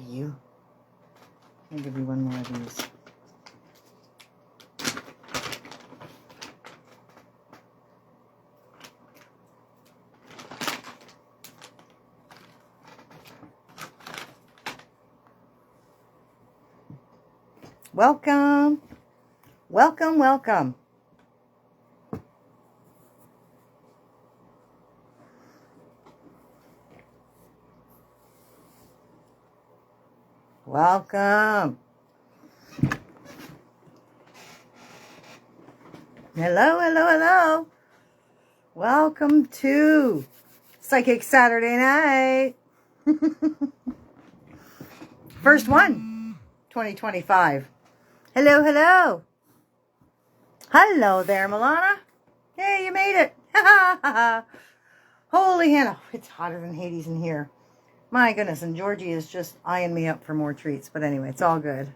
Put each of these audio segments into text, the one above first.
you. I'll give you one more of these. Welcome. Welcome, welcome. Welcome. Hello, hello, hello. Welcome to Psychic Saturday Night. First one, 2025. Hello, hello. Hello there, Milana. Hey, you made it. Holy Hannah. It's hotter than Hades in here. My goodness, and Georgie is just eyeing me up for more treats. But anyway, it's all good.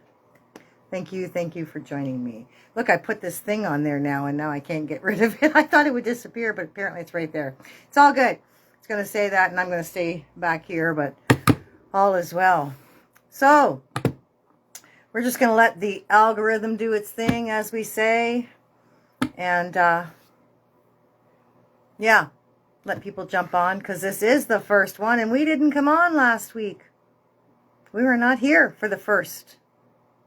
Thank you for joining me. Look, I put this thing on there now, and now I can't get rid of it. I thought it would disappear, but apparently it's right there. It's all good. It's going to say that, and I'm going to stay back here, but all is well. So, we're just going to let the algorithm do its thing, as we say. And, yeah, let people jump on, because this is the first one, and we didn't come on last week. We were not here for the first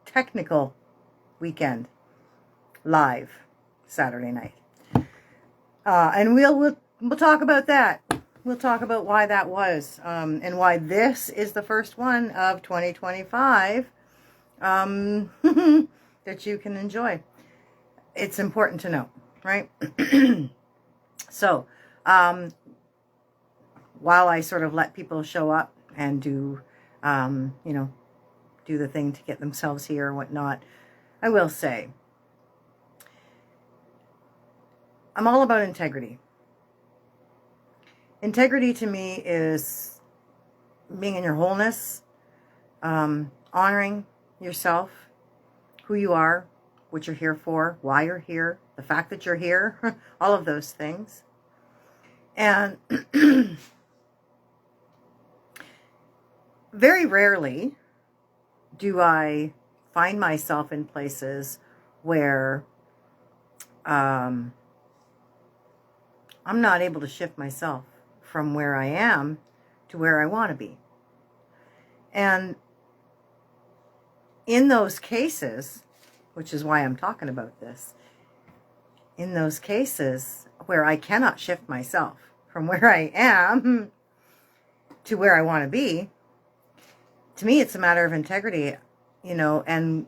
technical weekend live Saturday night. And we'll talk about that. We'll talk about why that was, and why this is the first one of 2025 that you can enjoy. It's important to know, right? So, while I sort of let people show up and do, do the thing to get themselves here or whatnot, I will say, I'm all about integrity. Integrity to me is being in your wholeness, honoring yourself, who you are, what you're here for, why you're here, the fact that you're here, all of those things. And very rarely do I find myself in places where I'm not able to shift myself from where I am to where I want to be. And in those cases, which is why I'm talking about this, in those cases where I cannot shift myself from where I am to where I want to be, to me, it's a matter of integrity, and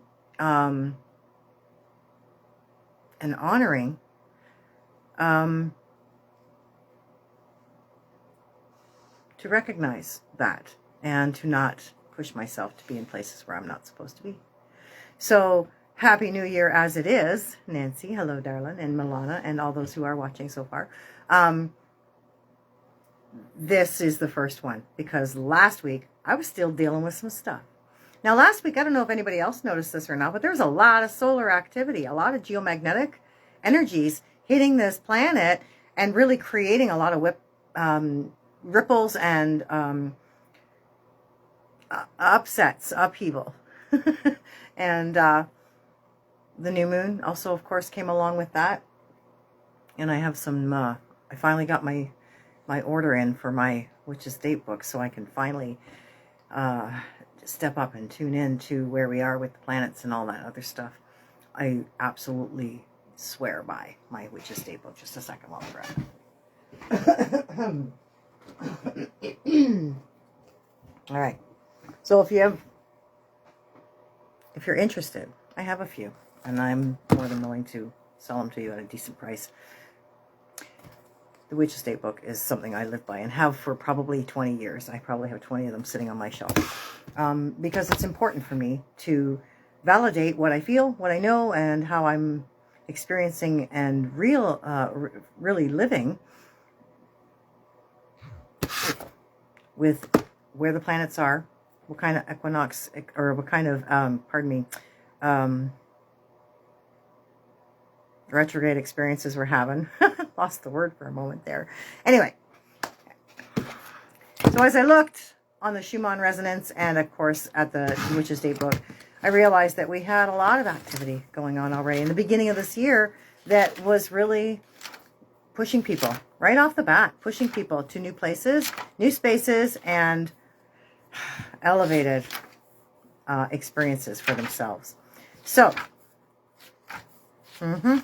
honoring, to recognize that and to not push myself to be in places where I'm not supposed to be. So, Happy New Year as it is, Nancy, hello, darling, and Milana, and all those who are watching so far. This is the first one, because last week, I was still dealing with some stuff. Now, last week, I don't know if anybody else noticed this or not, but there was a lot of solar activity, a lot of geomagnetic energies hitting this planet and really creating a lot of ripples and upsets, upheaval. And the new moon also, of course, came along with that. And I have some, I finally got my order in for my Witch's Date book, so I can finally step up and tune in to where we are with the planets and all that other stuff. I absolutely swear by my Witch's Date book. Just a second while we're at it. All right. So if you're interested, I have a few, and I'm more than willing to sell them to you at a decent price. The Witch's Date book is something I live by and have for probably 20 years. I probably have 20 of them sitting on my shelf. Because it's important for me to validate what I feel, what I know, and how I'm experiencing and really living with where the planets are, what kind of equinox, or what kind of, retrograde experiences we're having. Lost the word for a moment there. Anyway, so as I looked on the Schumann resonance and, of course, at the Witch's Date book, I realized that we had a lot of activity going on already in the beginning of this year that was really pushing people right off the bat, pushing people to new places, new spaces, and elevated experiences for themselves. So, the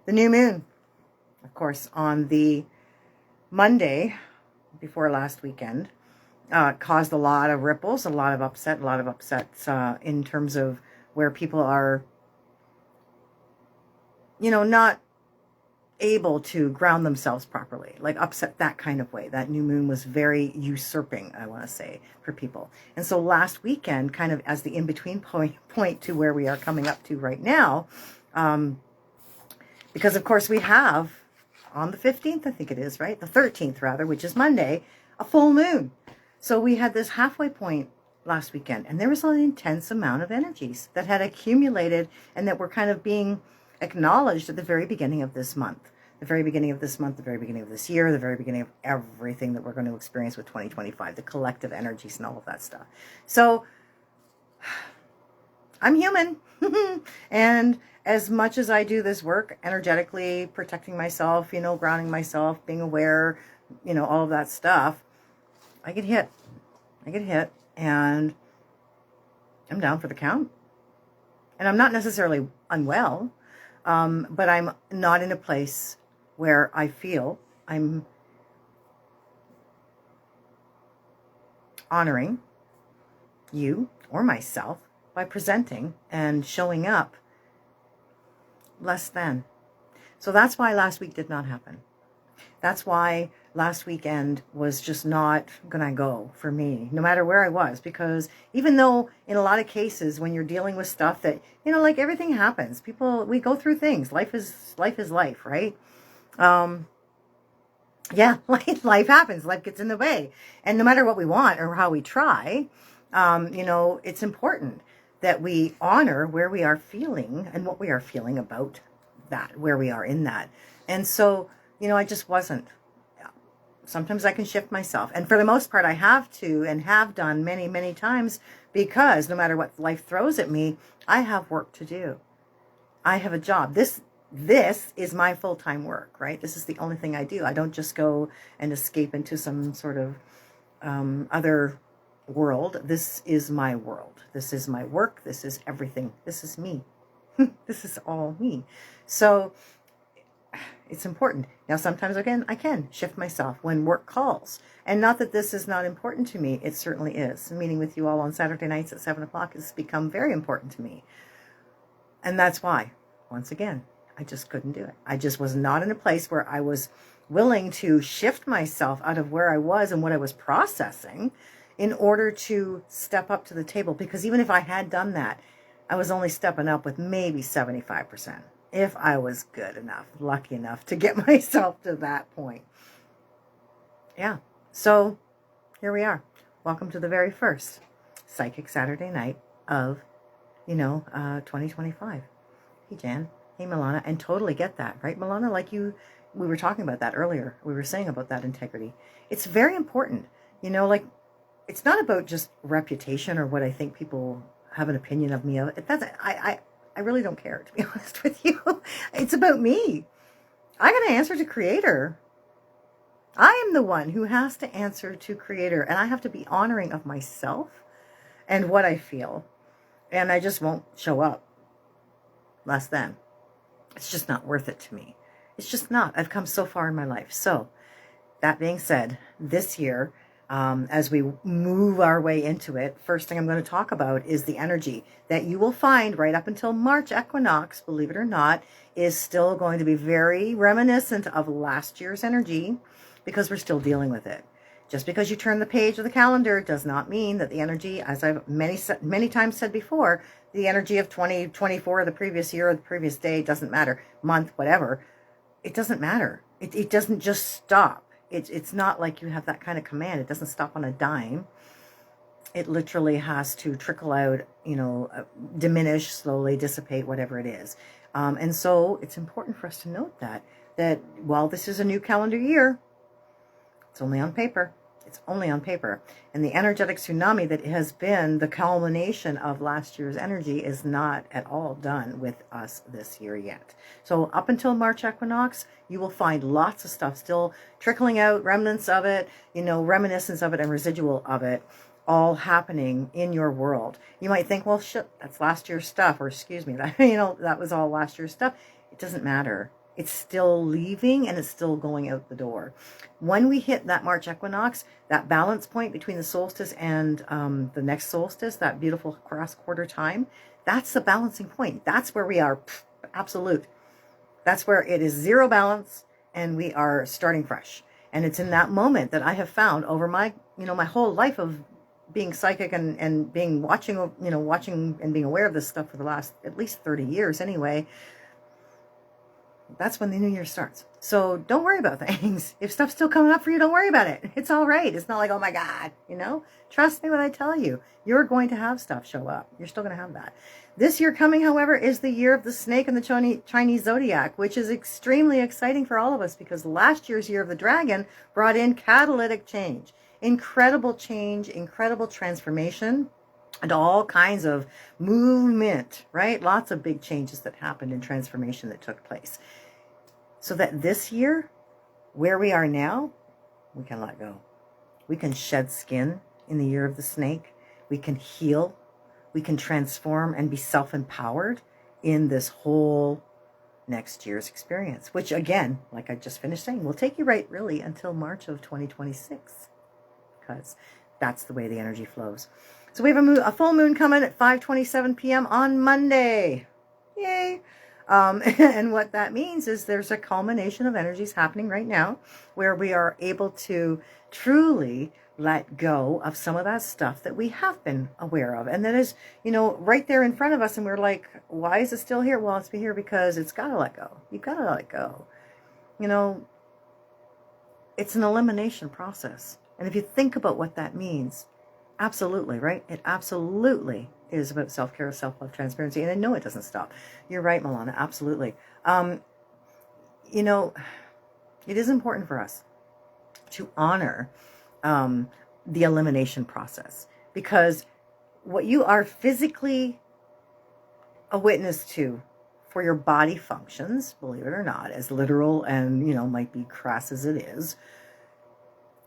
new moon, of course, on the Monday before last weekend, caused a lot of ripples, a lot of upsets in terms of where people are, not able to ground themselves properly, like upset that kind of way. That new moon was very usurping, I want to say, for people. And so last weekend, kind of as the in-between point to where we are coming up to right now, because of course we have on the 15th, I think it is, right? The 13th rather, which is Monday, a full moon. So we had this halfway point last weekend, and there was an intense amount of energies that had accumulated and that were kind of being acknowledged at the very beginning of this month. The very beginning of this month, the very beginning of this year, the very beginning of everything that we're going to experience with 2025, the collective energies and all of that stuff. So I'm human. And as much as I do this work, energetically protecting myself, grounding myself, being aware, all of that stuff, I get hit. And I'm down for the count. And I'm not necessarily unwell, but I'm not in a place where I feel I'm honoring you or myself by presenting and showing up less than. So that's why last week did not happen. That's why last weekend was just not gonna go for me, no matter where I was, because even though in a lot of cases when you're dealing with stuff that, like everything happens, we go through things. Life is life, right? Yeah, life happens. Life gets in the way. And no matter what we want or how we try, it's important that we honor where we are feeling and what we are feeling about that, where we are in that. And so, I just wasn't. Sometimes I can shift myself. And for the most part, I have to and have done many, many times, because no matter what life throws at me, I have work to do. I have a job. This is my full-time work, right? This is the only thing I do. I don't just go and escape into some sort of other world. This is my world. This is my work. This is everything. This is me. This is all me. So it's important. Now, sometimes, again, I can shift myself when work calls. And not that this is not important to me. It certainly is. Meeting with you all on Saturday nights at 7 o'clock has become very important to me. And that's why, once again, I just couldn't do it. I just was not in a place where I was willing to shift myself out of where I was and what I was processing in order to step up to the table. Because even if I had done that, I was only stepping up with maybe 75%. If I was good enough, lucky enough to get myself to that point. Yeah. So here we are. Welcome to the very first Psychic Saturday night of, 2025. Hey, Jan. Hey, Milana. And totally get that, right, Milana? We were talking about that earlier. We were saying about that integrity. It's very important. It's not about just reputation or what I think people have an opinion of me. I really don't care, to be honest with you. It's about me. I got to answer to Creator. I am the one who has to answer to Creator, and I have to be honoring of myself and what I feel. And I just won't show up less than. It's just not worth it to me. It's just not. I've come so far in my life. So, that being said, this year, as we move our way into it, first thing I'm going to talk about is the energy that you will find right up until March equinox, believe it or not, is still going to be very reminiscent of last year's energy, because we're still dealing with it. Just because you turn the page of the calendar does not mean that the energy, as I've many times said before, the energy of 2024, the previous year or the previous day, doesn't matter, month, whatever. It doesn't matter. It doesn't just stop. It's not like you have that kind of command. It doesn't stop on a dime. It literally has to trickle out, diminish, slowly dissipate, whatever it is. And so it's important for us to note that while this is a new calendar year, it's only on paper. It's only on paper. And the energetic tsunami that has been the culmination of last year's energy is not at all done with us this year yet. So up until March equinox, you will find lots of stuff still trickling out, remnants of it, reminiscence of it and residual of it, all happening in your world. You might think, well, shit, that's last year's stuff, or excuse me, that, that was all last year's stuff. It doesn't matter. It's still leaving and it's still going out the door. When we hit that March equinox, that balance point between the solstice and the next solstice, that beautiful cross quarter time, that's the balancing point. That's where we are absolute. That's where it is zero balance and we are starting fresh. And it's in that moment that I have found over my, my whole life of being psychic and being watching and being aware of this stuff for the last at least 30 years anyway. That's when the new year starts. So don't worry about things. If stuff's still coming up for you, don't worry about it. It's all right. It's not like, oh my God, trust me when I tell you, you're going to have stuff show up. You're still going to have that. This year coming, however, is the year of the snake and the Chinese zodiac, which is extremely exciting for all of us because last year's year of the dragon brought in catalytic change, incredible change, incredible transformation, and all kinds of movement, right? Lots of big changes that happened in transformation that took place. So that this year, where we are now, we can let go. We can shed skin in the year of the snake. We can heal. We can transform and be self-empowered in this whole next year's experience, which again, like I just finished saying, will take you right really until March of 2026, because that's the way the energy flows. So we have a full moon coming at 5:27 p.m. on Monday. Yay. And what that means is there's a culmination of energies happening right now where we are able to truly let go of some of that stuff that we have been aware of. And that is, right there in front of us. And we're like, why is it still here? Well, it's here because it's got to let go. You've got to let it go. It's an elimination process. And if you think about what that means, absolutely, right? It absolutely is about self-care, self-love, transparency. And I know it doesn't stop. You're right, Milana. Absolutely. It is important for us to honor the elimination process, because what you are physically a witness to for your body functions, believe it or not, as literal and, might be crass as it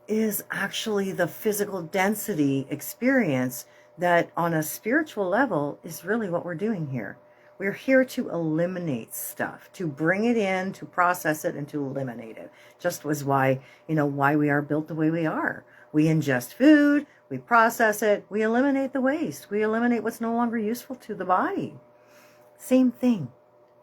is actually the physical density experience that on a spiritual level is really what we're doing here. We're here to eliminate stuff, to bring it in, to process it, and to eliminate it. Just was why we are built the way we are. We ingest food, we process it, we eliminate the waste, we eliminate what's no longer useful to the body. Same thing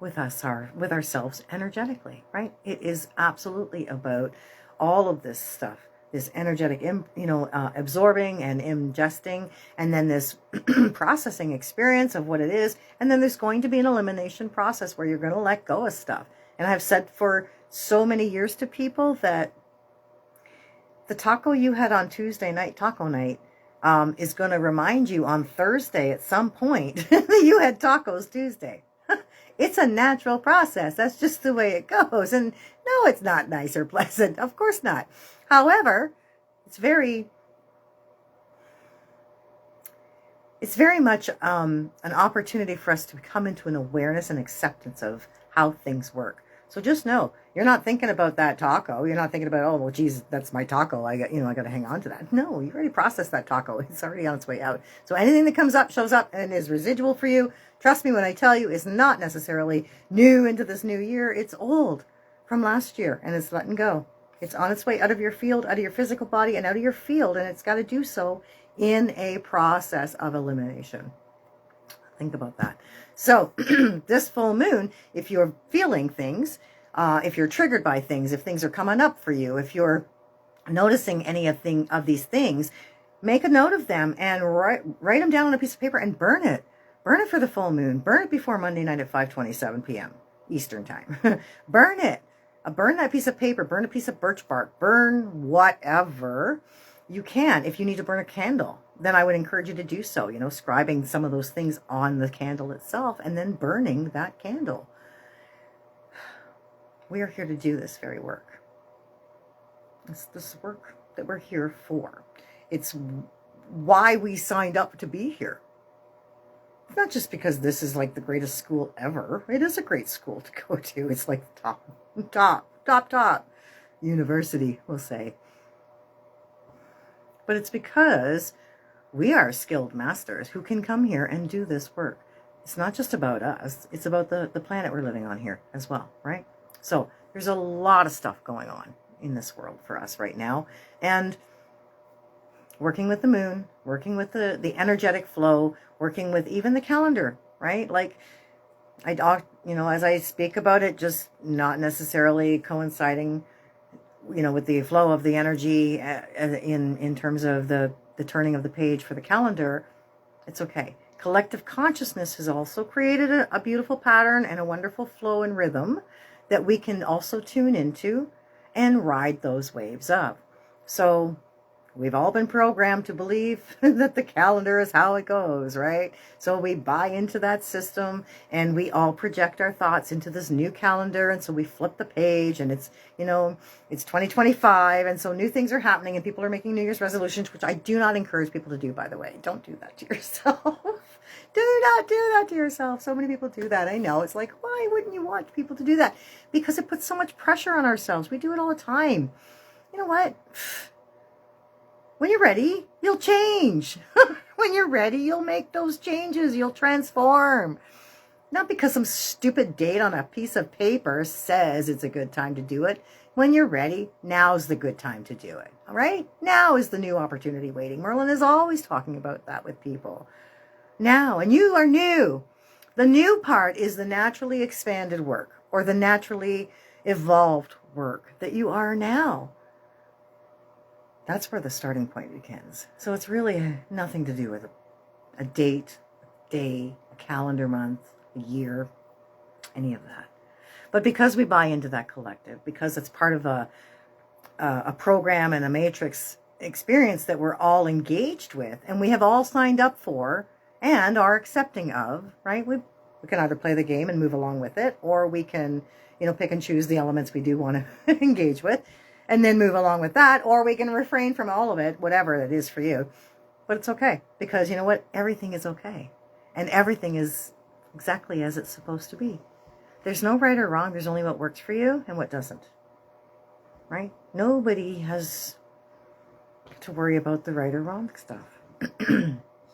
with ourselves energetically, right? It is absolutely about all of this stuff. This energetic, absorbing and ingesting, and then this processing experience of what it is. And then there's going to be an elimination process where you're going to let go of stuff. And I've said for so many years to people that the taco you had on Tuesday night, taco night, is going to remind you on Thursday at some point that you had tacos Tuesday. It's a natural process. That's just the way it goes. And no, it's not nice or pleasant. Of course not. However, it's very much an opportunity for us to come into an awareness and acceptance of how things work. So just know, you're not thinking about that taco. You're not thinking about, oh, well, geez, that's my taco. I got to hang on to that. No, you already processed that taco. It's already on its way out. So anything that comes up, shows up, and is residual for you, trust me when I tell you, is not necessarily new into this new year. It's old from last year, and it's letting go. It's on its way out of your field, out of your physical body, and out of your field, and it's got to do so in a process of elimination. Think about that. So this full moon, if you're feeling things, if you're triggered by things, if things are coming up for you, if you're noticing any of these things, make a note of them and write them down on a piece of paper and burn it. Burn it for the full moon. Burn it before Monday night at 5:27 p.m. Eastern time. Burn it. Burn that piece of paper. Burn a piece of birch bark. Burn whatever you can. If you need to burn a candle, then I would encourage you to do so. Scribing some of those things on the candle itself and then burning that candle. We are here to do this very work. This work that we're here for. It's why we signed up to be here. It's not just because this is like the greatest school ever. It is a great school to go to. It's like top university, we'll say. But it's because we are skilled masters who can come here and do this work. It's not just about us. It's about the planet we're living on here as well, right? So there's a lot of stuff going on in this world for us right now. And working with the moon, working with the energetic flow, working with even the calendar, right? Like, as I speak about it, just not necessarily coinciding, with the flow of the energy in terms of the turning of the page for the calendar. It's okay. Collective consciousness has also created a beautiful pattern and a wonderful flow and rhythm that we can also tune into and ride those waves up. So we've all been programmed to believe that the calendar is how it goes, right? So we buy into that system and we all project our thoughts into this new calendar. And so we flip the page and it's 2025. And so new things are happening and people are making New Year's resolutions, which I do not encourage people to do, by the way. Don't do that to yourself. Do not do that to yourself. So many people do that. I know. It's like, why wouldn't you want people to do that? Because it puts so much pressure on ourselves. We do it all the time. You know what? When you're ready, you'll change. When you're ready, you'll make those changes. You'll transform. Not because some stupid date on a piece of paper says it's a good time to do it. When you're ready, now's the good time to do it. All right? Now is the new opportunity waiting. Merlin is always talking about that with people. Now, and you are new. The new part is the naturally expanded work or the naturally evolved work that you are now. That's where the starting point begins. So it's really nothing to do with a date, a day, a calendar month, a year, any of that. But because we buy into that collective, because it's part of a program and a matrix experience that we're all engaged with and we have all signed up for and are accepting of, right? We can either play the game and move along with it, or we can, pick and choose the elements we do want to engage with and then move along with that, or we can refrain from all of it, whatever it is for you. But it's okay, because you know what? Everything is okay. And everything is exactly as it's supposed to be. There's no right or wrong. There's only what works for you and what doesn't. Right? Nobody has to worry about the right or wrong stuff.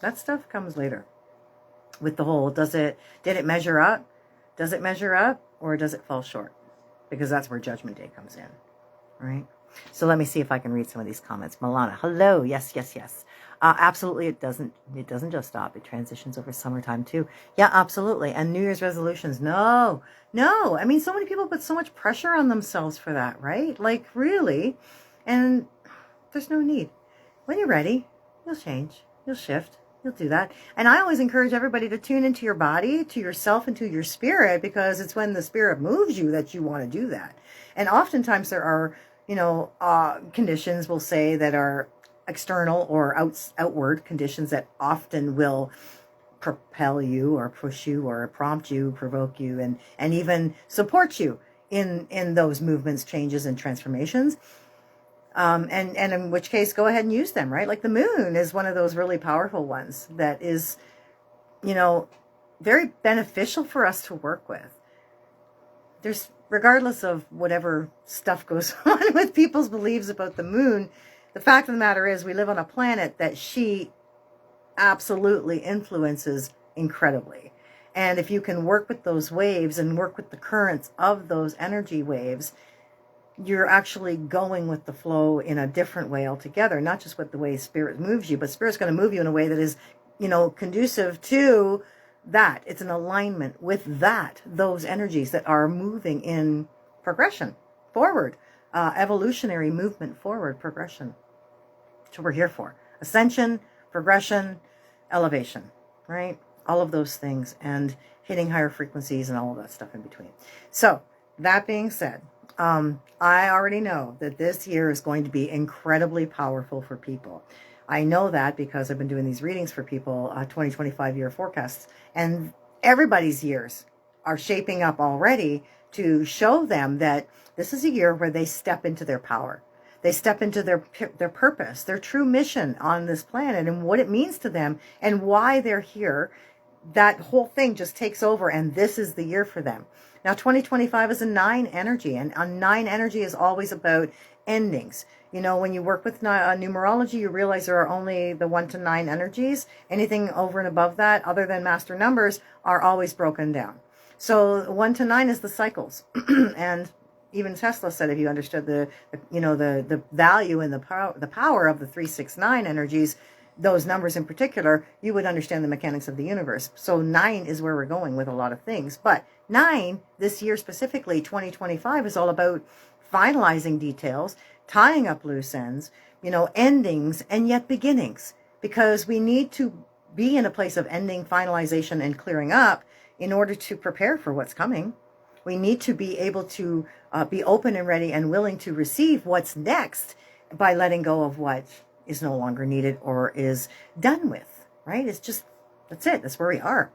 That stuff comes later. With the whole, did it measure up? Does it measure up or does it fall short? Because that's where Judgment Day comes in. Right? So let me see if I can read some of these comments. Milana, hello. Yes. Absolutely. It doesn't just stop. It transitions over summertime too. Yeah, absolutely. And New Year's resolutions. No. I mean, so many people put so much pressure on themselves for that, right? Like really. And there's no need. When you're ready, you'll change. You'll shift. You'll do that. And I always encourage everybody to tune into your body, to yourself, and to your spirit, because it's when the spirit moves you that you want to do that. And oftentimes there are, conditions, we'll say, that are external or outward conditions that often will propel you or push you or prompt you, provoke you, and even support you in those movements, changes, and transformations. And in which case, go ahead and use them, right? Like the moon is one of those really powerful ones that is, very beneficial for us to work with. There's, regardless of whatever stuff goes on with people's beliefs about the moon, the fact of the matter is we live on a planet that she absolutely influences incredibly. And if you can work with those waves and work with the currents of those energy waves, you're actually going with the flow in a different way altogether, not just with the way spirit moves you, but spirit's going to move you in a way that is, conducive to that. It's an alignment with those energies that are moving in progression forward, evolutionary movement forward, progression. That's what we're here for. Ascension, progression, elevation, right? All of those things and hitting higher frequencies and all of that stuff in between. So that being said, I already know that this year is going to be incredibly powerful for people. I know that because I've been doing these readings for people, 2025 year forecasts, and everybody's years are shaping up already to show them that this is a year where they step into their power, They step into their purpose, their true mission on this planet, and what it means to them and why they're here. That whole thing just takes over, and this is the year for them. Now, 2025 is a 9 energy, and a 9 energy is always about endings. You know, when you work with numerology, you realize there are only the 1 to 9 energies. Anything over and above that, other than master numbers, are always broken down. So 1 to 9 is the cycles. And even Tesla said, if you understood the value and the power of the 3, 6, 9 energies, those numbers in particular, you would understand the mechanics of the universe. So 9 is where we're going with a lot of things. But 9, this year specifically, 2025, is all about finalizing details, tying up loose ends, endings, and yet beginnings. Because we need to be in a place of ending, finalization, and clearing up in order to prepare for what's coming. We need to be able to be open and ready and willing to receive what's next by letting go of what is no longer needed or is done with, right? It's just, that's it. That's where we are.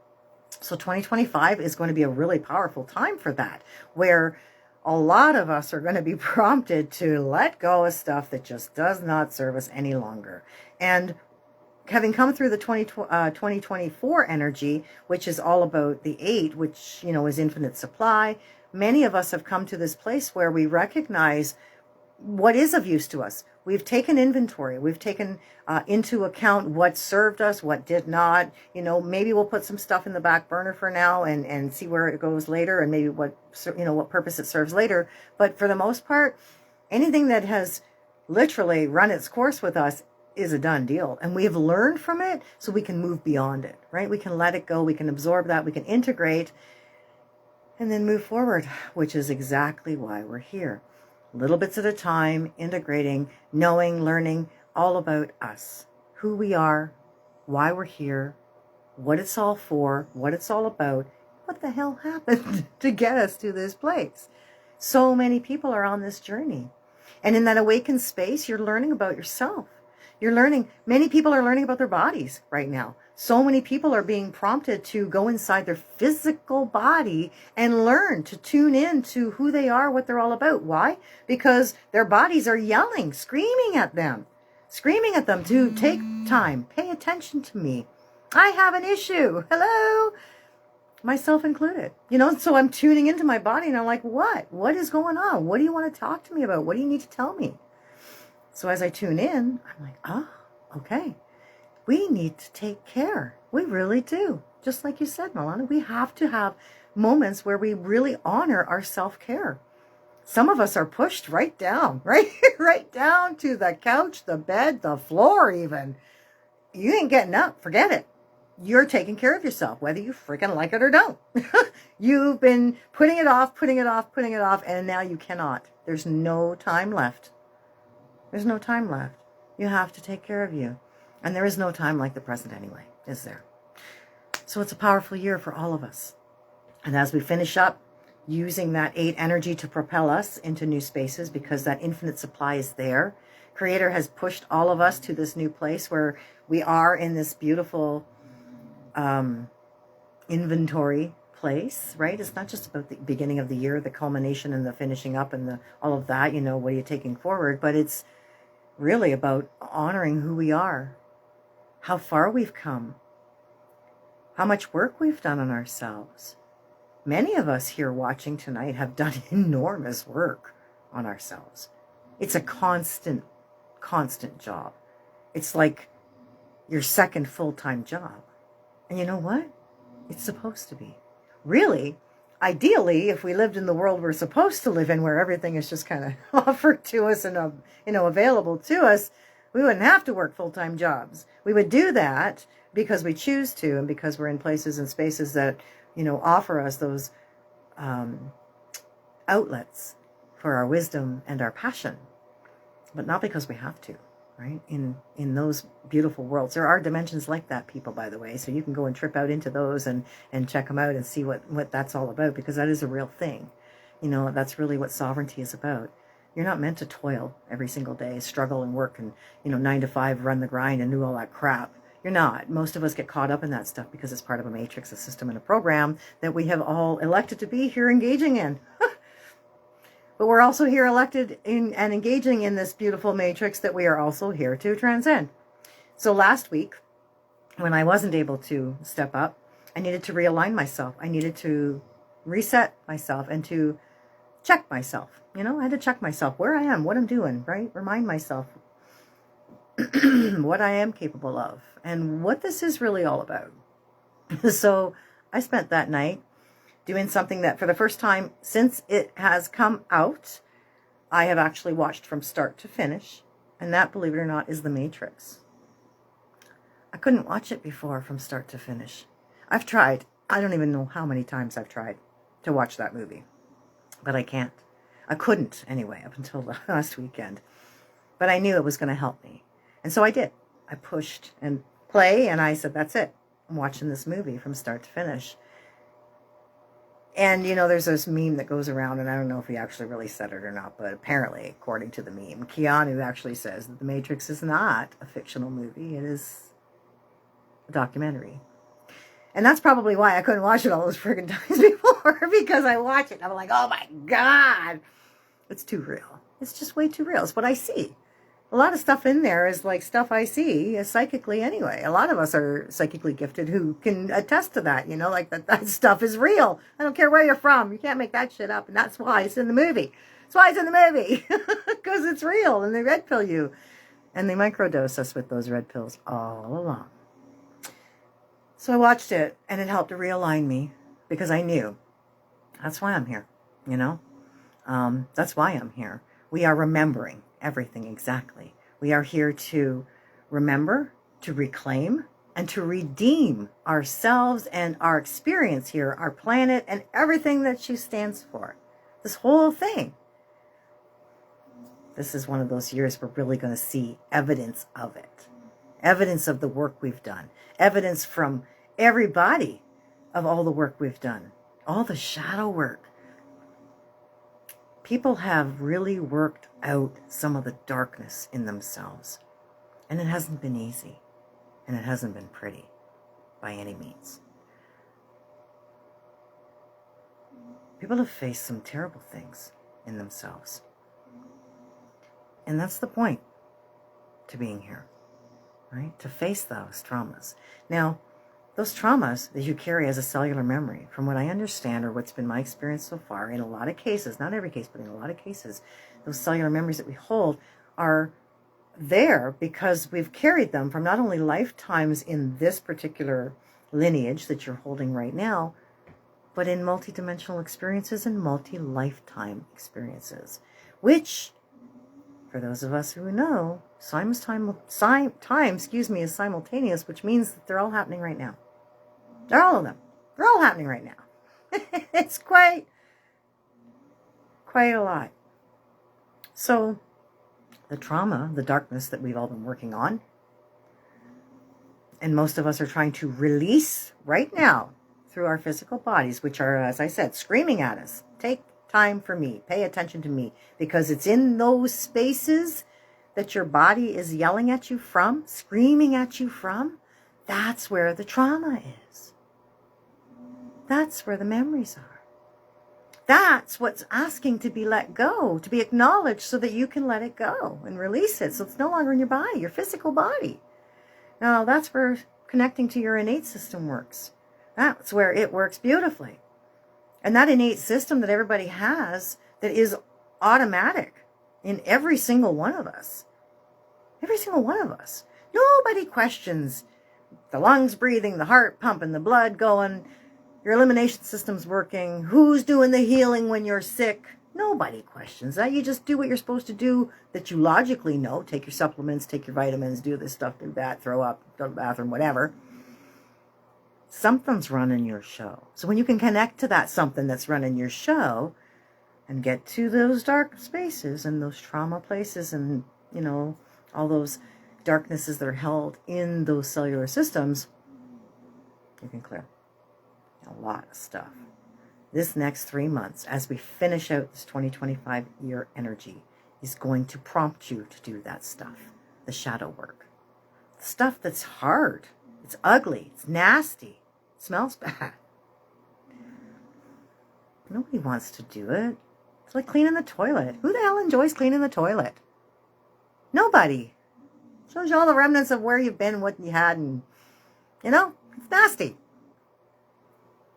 So 2025 is going to be a really powerful time for that, where a lot of us are going to be prompted to let go of stuff that just does not serve us any longer. And having come through the 2024 energy, which is all about the 8, which, is infinite supply, many of us have come to this place where we recognize what is of use to us. We've taken inventory. We've taken into account what served us, what did not. Maybe we'll put some stuff in the back burner for now and see where it goes later, and maybe what purpose it serves later. But for the most part, anything that has literally run its course with us is a done deal. And we have learned from it, so we can move beyond it, right? We can let it go. We can absorb that. We can integrate and then move forward, which is exactly why we're here. Little bits at a time, integrating, knowing, learning all about us, who we are, why we're here, what it's all for, what it's all about, what the hell happened to get us to this place. So many people are on this journey. And in that awakened space, you're learning about yourself. Many people are learning about their bodies right now. So many people are being prompted to go inside their physical body and learn to tune in to who they are, what they're all about. Why? Because their bodies are yelling, screaming at them to take time, pay attention to me. I have an issue. Hello? Myself included. So I'm tuning into my body and I'm like, what? What is going on? What do you want to talk to me about? What do you need to tell me? So as I tune in, I'm like, okay. We need to take care. We really do. Just like you said, Milana, we have to have moments where we really honor our self-care. Some of us are pushed right down, right down to the couch, the bed, the floor even. You ain't getting up. Forget it. You're taking care of yourself, whether you freaking like it or don't. You've been putting it off, and now you cannot. There's no time left. There's no time left. You have to take care of you. And there is no time like the present anyway, is there? So it's a powerful year for all of us. And as we finish up using that 8 energy to propel us into new spaces, because that infinite supply is there, Creator has pushed all of us to this new place where we are in this beautiful inventory place, right? It's not just about the beginning of the year, the culmination and the finishing up and all of that, what are you taking forward? But it's really about honoring who we are, how far we've come, how much work we've done on ourselves. Many of us here watching tonight have done enormous work on ourselves. It's a constant job. It's like your second full-time job. And you know what? It's supposed to be. Really, ideally, if we lived in the world we're supposed to live in, where everything is just kind of offered to us and available to us, we wouldn't have to work full-time jobs. We would do that because we choose to, and because we're in places and spaces that offer us those outlets for our wisdom and our passion, but not because we have to, right? In those beautiful worlds, there are dimensions like that, people, by the way, so you can go and trip out into those and check them out and see what that's all about, because that is a real thing. That's really what sovereignty is about. You're not meant to toil every single day, struggle and work and 9 to 5, run the grind and do all that crap. You're not. Most of us get caught up in that stuff because it's part of a matrix, a system, and a program that we have all elected to be here engaging in. But we're also here elected in and engaging in this beautiful matrix that we are also here to transcend. So last week, when I wasn't able to step up, I needed to realign myself. I needed to reset myself and to check myself. You know, I had to check myself, where I am, what I'm doing, right? Remind myself what I am capable of and what this is really all about. So I spent that night doing something that for the first time since it has come out, I have actually watched from start to finish. And that, believe it or not, is The Matrix. I couldn't watch it before from start to finish. I've tried. I don't even know how many times I've tried to watch that movie. But I can't. I couldn't anyway, up until the last weekend. But I knew it was going to help me. And so I did. I pushed and play, and I said, that's it. I'm watching this movie from start to finish. And, you know, there's this meme that goes around, and I don't know if he actually really said it or not, but apparently, according to the meme, Keanu actually says that The Matrix is not a fictional movie. It is a documentary. And that's probably why I couldn't watch it all those friggin' times before, because I watch it and I'm like, oh my God, it's too real. It's just way too real. It's what I see. A lot of stuff in there is like stuff I see psychically anyway. A lot of us are psychically gifted who can attest to that, you know, like that stuff is real. I don't care where you're from. You can't make that shit up. And that's why it's in the movie. That's why it's in the movie. Because it's real and they red pill you. And they microdose us with those red pills all along. So I watched it and it helped to realign me because I knew that's why I'm here, you know. That's why I'm here. We are remembering everything exactly. We are here to remember, to reclaim, and to redeem ourselves and our experience here, our planet, and everything that she stands for. This whole thing. This is one of those years we're really going to see evidence of it. Evidence of the work we've done. Evidence from everybody of all the work we've done. All the shadow work. People have really worked out some of the darkness in themselves. And it hasn't been easy. And it hasn't been pretty by any means. People have faced some terrible things in themselves. And that's the point to being here, right? To face those traumas. Now, those traumas that you carry as a cellular memory, from what I understand or what's been my experience so far, in a lot of cases, not every case, but in a lot of cases, those cellular memories that we hold are there because we've carried them from not only lifetimes in this particular lineage that you're holding right now, but in multidimensional experiences and multi-lifetime experiences, which, for those of us who know, time is simultaneous, which means that they're all happening right now. They're all of them. They're all happening right now. It's quite a lot. So the trauma, the darkness that we've all been working on, and most of us are trying to release right now through our physical bodies, which are, as I said, screaming at us. Take time for me. Pay attention to me. Because it's in those spaces that your body is yelling at you from, screaming at you from. That's where the trauma is. That's where the memories are. That's what's asking to be let go, to be acknowledged so that you can let it go and release it. So it's no longer in your body, your physical body. Now, that's where connecting to your innate system works. That's where it works beautifully. And that innate system that everybody has that is automatic in every single one of us. Every single one of us. Nobody questions the lungs breathing, the heart pumping, the blood going, your elimination system's working, who's doing the healing when you're sick. Nobody questions that. You just do what you're supposed to do that you logically know. Take your supplements, take your vitamins, do this stuff, do that, throw up, go to the bathroom, whatever. Something's running your show. So when you can connect to that something that's running your show and get to those dark spaces and those trauma places and, you know, all those darknesses that are held in those cellular systems, you can clear a lot of stuff. This next 3 months, as we finish out this 2025 year energy, is going to prompt you to do that stuff. The shadow work. The stuff that's hard. It's ugly. It's nasty. It smells bad. Nobody wants to do it. It's like cleaning the toilet. Who the hell enjoys cleaning the toilet? Nobody. Shows you all the remnants of where you've been, what you had, and, you know, it's nasty.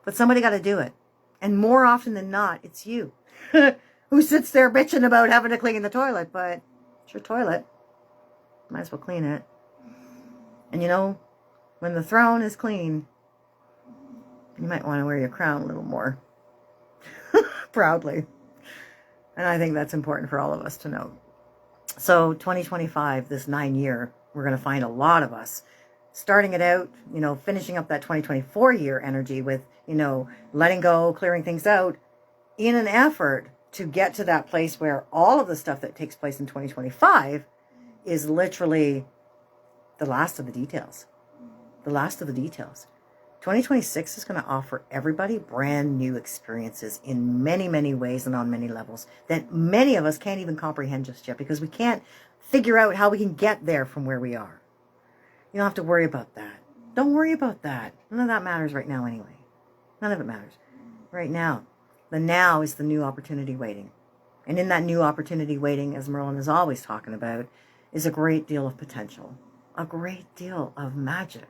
But somebody got to do it. And more often than not, it's you who sits there bitching about having to clean the toilet. But it's your toilet. Might as well clean it. And you know, when the throne is clean, you might want to wear your crown a little more proudly. And I think that's important for all of us to know. So 2025, this 9-year, we're going to find a lot of us starting it out, you know, finishing up that 2024 year energy with, you know, letting go, clearing things out in an effort to get to that place where all of the stuff that takes place in 2025 is literally the last of the details. The last of the details. 2026 is going to offer everybody brand new experiences in many, many ways and on many levels that many of us can't even comprehend just yet because we can't figure out how we can get there from where we are. You don't have to worry about that. Don't worry about that. None of that matters right now anyway. None of it matters. Right now. The now is the new opportunity waiting. And in that new opportunity waiting, as Merlin is always talking about, is a great deal of potential. A great deal of magic.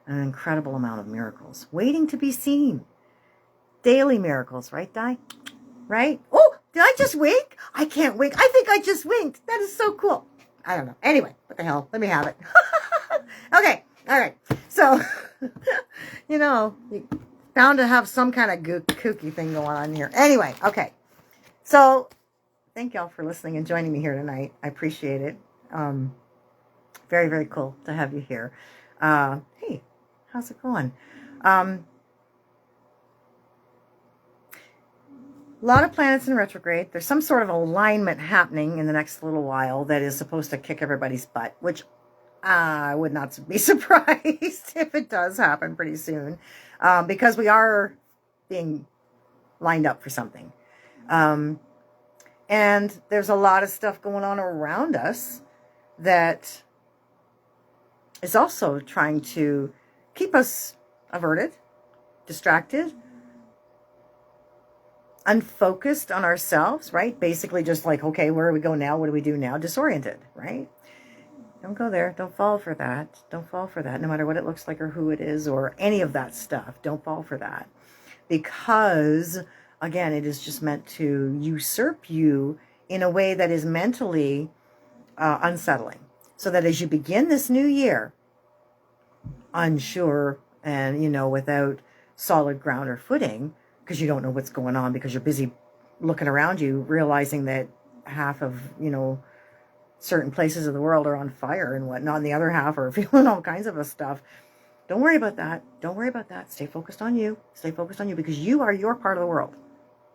An incredible amount of miracles waiting to be seen. Daily miracles, right, Di? Right? Oh, did I just wink? I can't wink. I think I just winked. That is so cool. I don't know. Anyway, what the hell? Let me have it. Okay. All right. So, you know, bound to have some kind of kooky thing going on here. Anyway, okay. So, thank y'all for listening and joining me here tonight. I appreciate it. Very, very cool to have you here. Hey. How's it going? A lot of planets in retrograde. There's some sort of alignment happening in the next little while that is supposed to kick everybody's butt, which I would not be surprised if it does happen pretty soon, because we are being lined up for something. And there's a lot of stuff going on around us that is also trying to keep us averted, distracted, unfocused on ourselves, right? Basically just like, okay, where do we go now? What do we do now? Disoriented, right? Don't go there. Don't fall for that. Don't fall for that. No matter what it looks like or who it is or any of that stuff. Don't fall for that. Because, again, it is just meant to usurp you in a way that is mentally unsettling. So that as you begin this new year, unsure and, you know, without solid ground or footing, because you don't know what's going on, because you're busy looking around you, realizing that half of, you know, certain places of the world are on fire and whatnot, and the other half are feeling all kinds of stuff. Don't worry about that. Don't worry about that. Stay focused on you. Stay focused on you, because you are your part of the world.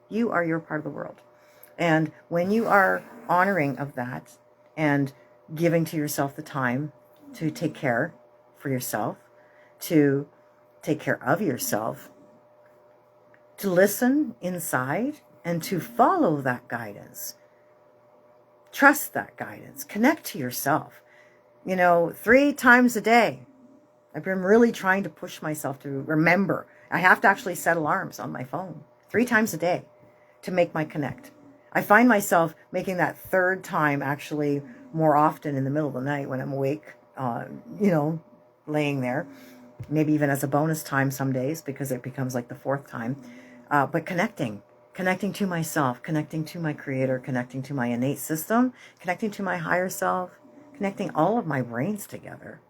You are your part of the world. And when you are honoring of that and giving to yourself the time to take care for yourself, to take care of yourself, to listen inside and to follow that guidance. Trust that guidance. Connect to yourself. You know, 3 times a day. I've been really trying to push myself to remember. I have to actually set alarms on my phone 3 times a day to make my connect. I find myself making that 3rd time actually more often in the middle of the night when I'm awake, you know, laying there. Maybe even as a bonus time some days, because it becomes like the 4th time. But connecting to myself, connecting to my creator, connecting to my innate system, connecting to my higher self, connecting all of my brains together.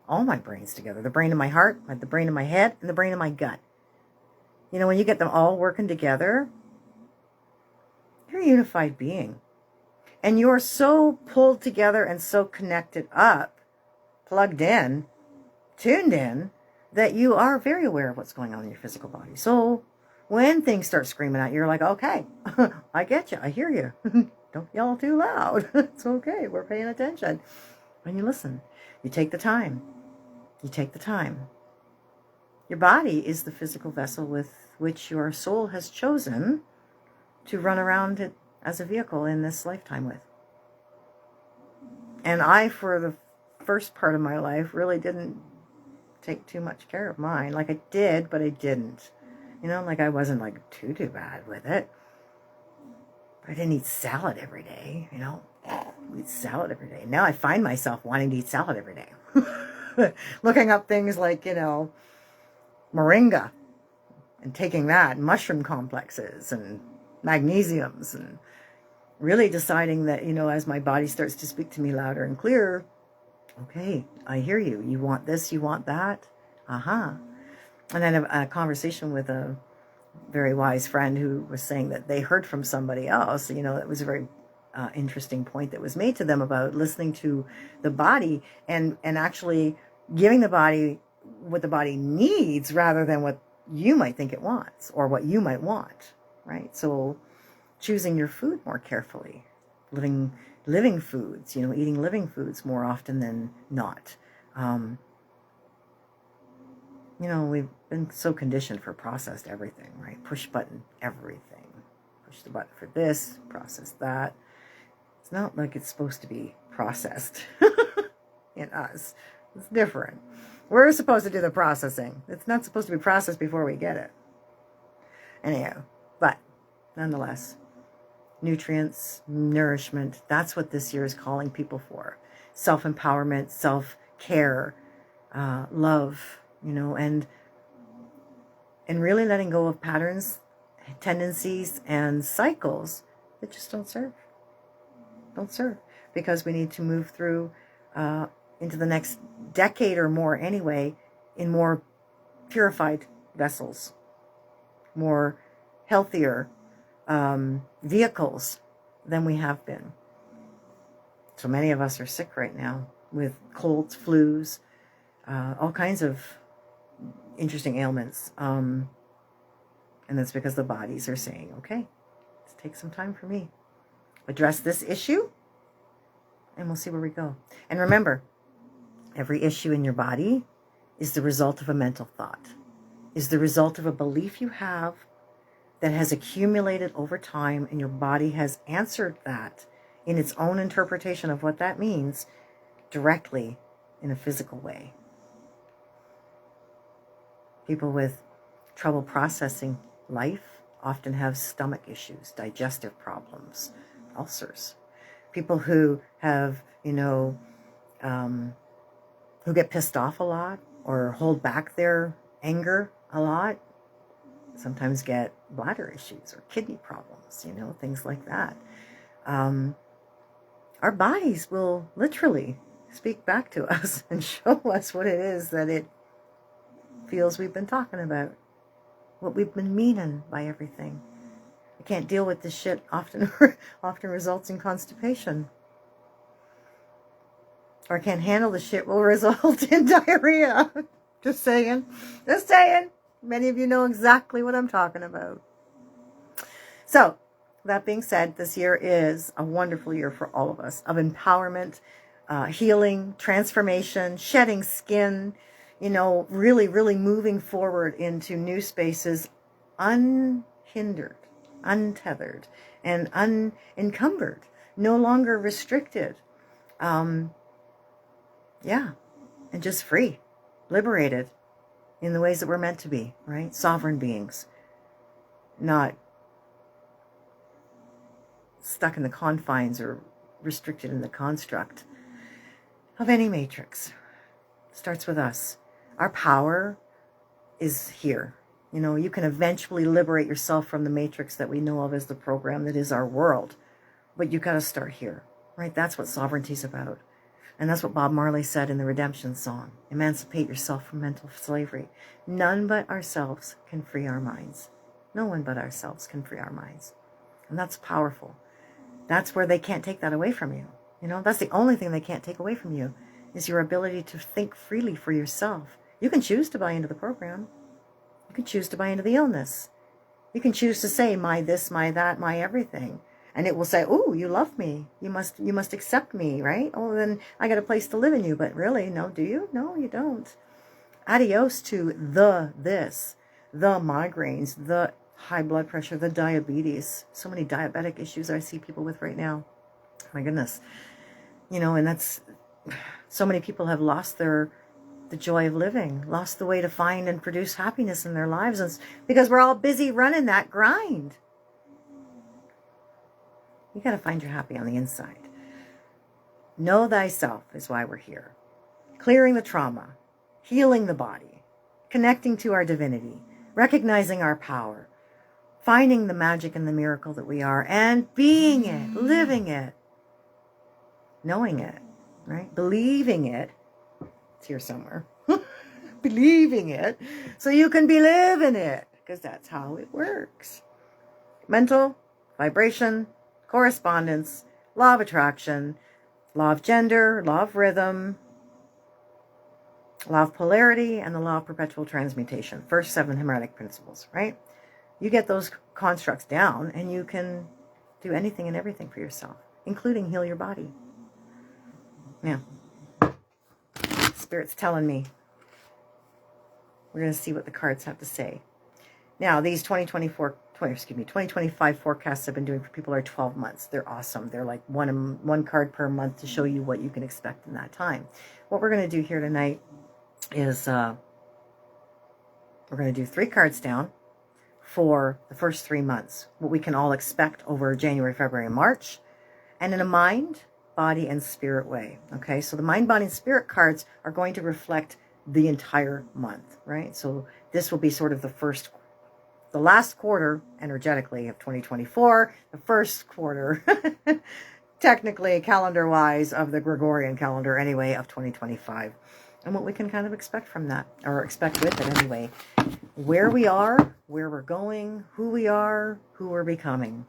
All my brains together. The brain in my heart, the brain in my head, and the brain in my gut. You know, when you get them all working together, you're a unified being. And you're so pulled together and so connected up, plugged in, tuned in, that you are very aware of what's going on in your physical body. So when things start screaming at you, you're like, okay, I get you. I hear you. Don't yell too loud. It's okay. We're paying attention. When you listen, you take the time. You take the time. Your body is the physical vessel with which your soul has chosen to run around it as a vehicle in this lifetime with. And I, for the first part of my life, really didn't take too much care of mine. Like I did, but I didn't. You know, like I wasn't like too bad with it. I didn't eat salad every day, you know. I eat salad every day. Now I find myself wanting to eat salad every day. Looking up things like, you know, moringa and taking that, mushroom complexes and magnesiums, and really deciding that, you know, as my body starts to speak to me louder and clearer, okay, I hear you. You want this, you want that. And then a conversation with a very wise friend who was saying that they heard from somebody else, you know, that was a very interesting point that was made to them about listening to the body and actually giving the body what the body needs rather than what you might think it wants or what you might want, right? So choosing your food more carefully, living foods, you know, eating living foods more often than not. You know, we've been so conditioned for processed everything, right? Push button everything. Push the button for this, process that. It's not like it's supposed to be processed in us. It's different. We're supposed to do the processing. It's not supposed to be processed before we get it. Anyhow, but nonetheless, nutrients, nourishment, that's what this year is calling people for. Self-empowerment, self-care, love, you know, and really letting go of patterns, tendencies, and cycles that just don't serve. Don't serve. Because we need to move through into the next decade or more anyway in more purified vessels, more healthier vehicles than we have been. So many of us are sick right now with colds, flus, all kinds of interesting ailments. And that's because the bodies are saying, okay, let's take some time for me. Address this issue, and we'll see where we go. And remember, every issue in your body is the result of a mental thought, is the result of a belief you have that has accumulated over time, and your body has answered that in its own interpretation of what that means directly in a physical way. People with trouble processing life often have stomach issues, digestive problems, ulcers. People who have, you know, who get pissed off a lot or hold back their anger a lot, sometimes get bladder issues or kidney problems, you know, things like that. Our bodies will literally speak back to us and show us what it is that it feels we've been talking about, what we've been meaning by everything. I can't deal with this shit often results in constipation. Or can't handle the shit will result in diarrhea. Just saying. Just saying. Many of you know exactly what I'm talking about. So, that being said, this year is a wonderful year for all of us of empowerment, healing, transformation, shedding skin, you know, really, really moving forward into new spaces, unhindered, untethered, and unencumbered, no longer restricted. Yeah, and just free, liberated in the ways that we're meant to be, right? Sovereign beings, not stuck in the confines or restricted in the construct of any matrix. It starts with us. Our power is here. You know, you can eventually liberate yourself from the matrix that we know of as the program that is our world. But you got to start here, right? That's what sovereignty is about. And that's what Bob Marley said in the Redemption song. Emancipate yourself from mental slavery. None but ourselves can free our minds. No one but ourselves can free our minds. And that's powerful. That's where they can't take that away from you. You know, that's the only thing they can't take away from you is your ability to think freely for yourself. You can choose to buy into the program. You can choose to buy into the illness. You can choose to say, my this, my that, my everything. And it will say, oh, you love me. You must accept me, right? Oh, then I got a place to live in you. But really, no, do you? No, you don't. Adios to the this, the migraines, the high blood pressure, the diabetes. So many diabetic issues I see people with right now. My goodness. You know, and that's, so many people have lost the joy of living, lost the way to find and produce happiness in their lives. And it's because we're all busy running that grind. You got to find your happy on the inside. Know thyself is why we're here. Clearing the trauma, healing the body, connecting to our divinity, recognizing our power, finding the magic and the miracle that we are, and being it, living it, knowing it, right? Believing it. It's here somewhere. Believing it so you can be living it, because that's how it works. Mental, vibration, correspondence, law of attraction, law of gender, law of rhythm, law of polarity, and the law of perpetual transmutation. First 7 Hermetic principles, right? You get those constructs down and you can do anything and everything for yourself, including heal your body. Now, Spirit's telling me. We're going to see what the cards have to say. Now, these 2025 forecasts I've been doing for people are 12 months. They're awesome. They're like one card per month to show you what you can expect in that time. What we're going to do here tonight is we're going to do 3 cards down for the first 3 months, what we can all expect over January, February, and March, and in a mind, body, and spirit way. Okay, so the mind, body, and spirit cards are going to reflect the entire month, right? So this will be sort of the last quarter energetically of 2024, the first quarter technically calendar-wise of the Gregorian calendar anyway of 2025, and what we can kind of expect from that, or expect with it anyway. Where we are, where we're going, who we are, who we're becoming.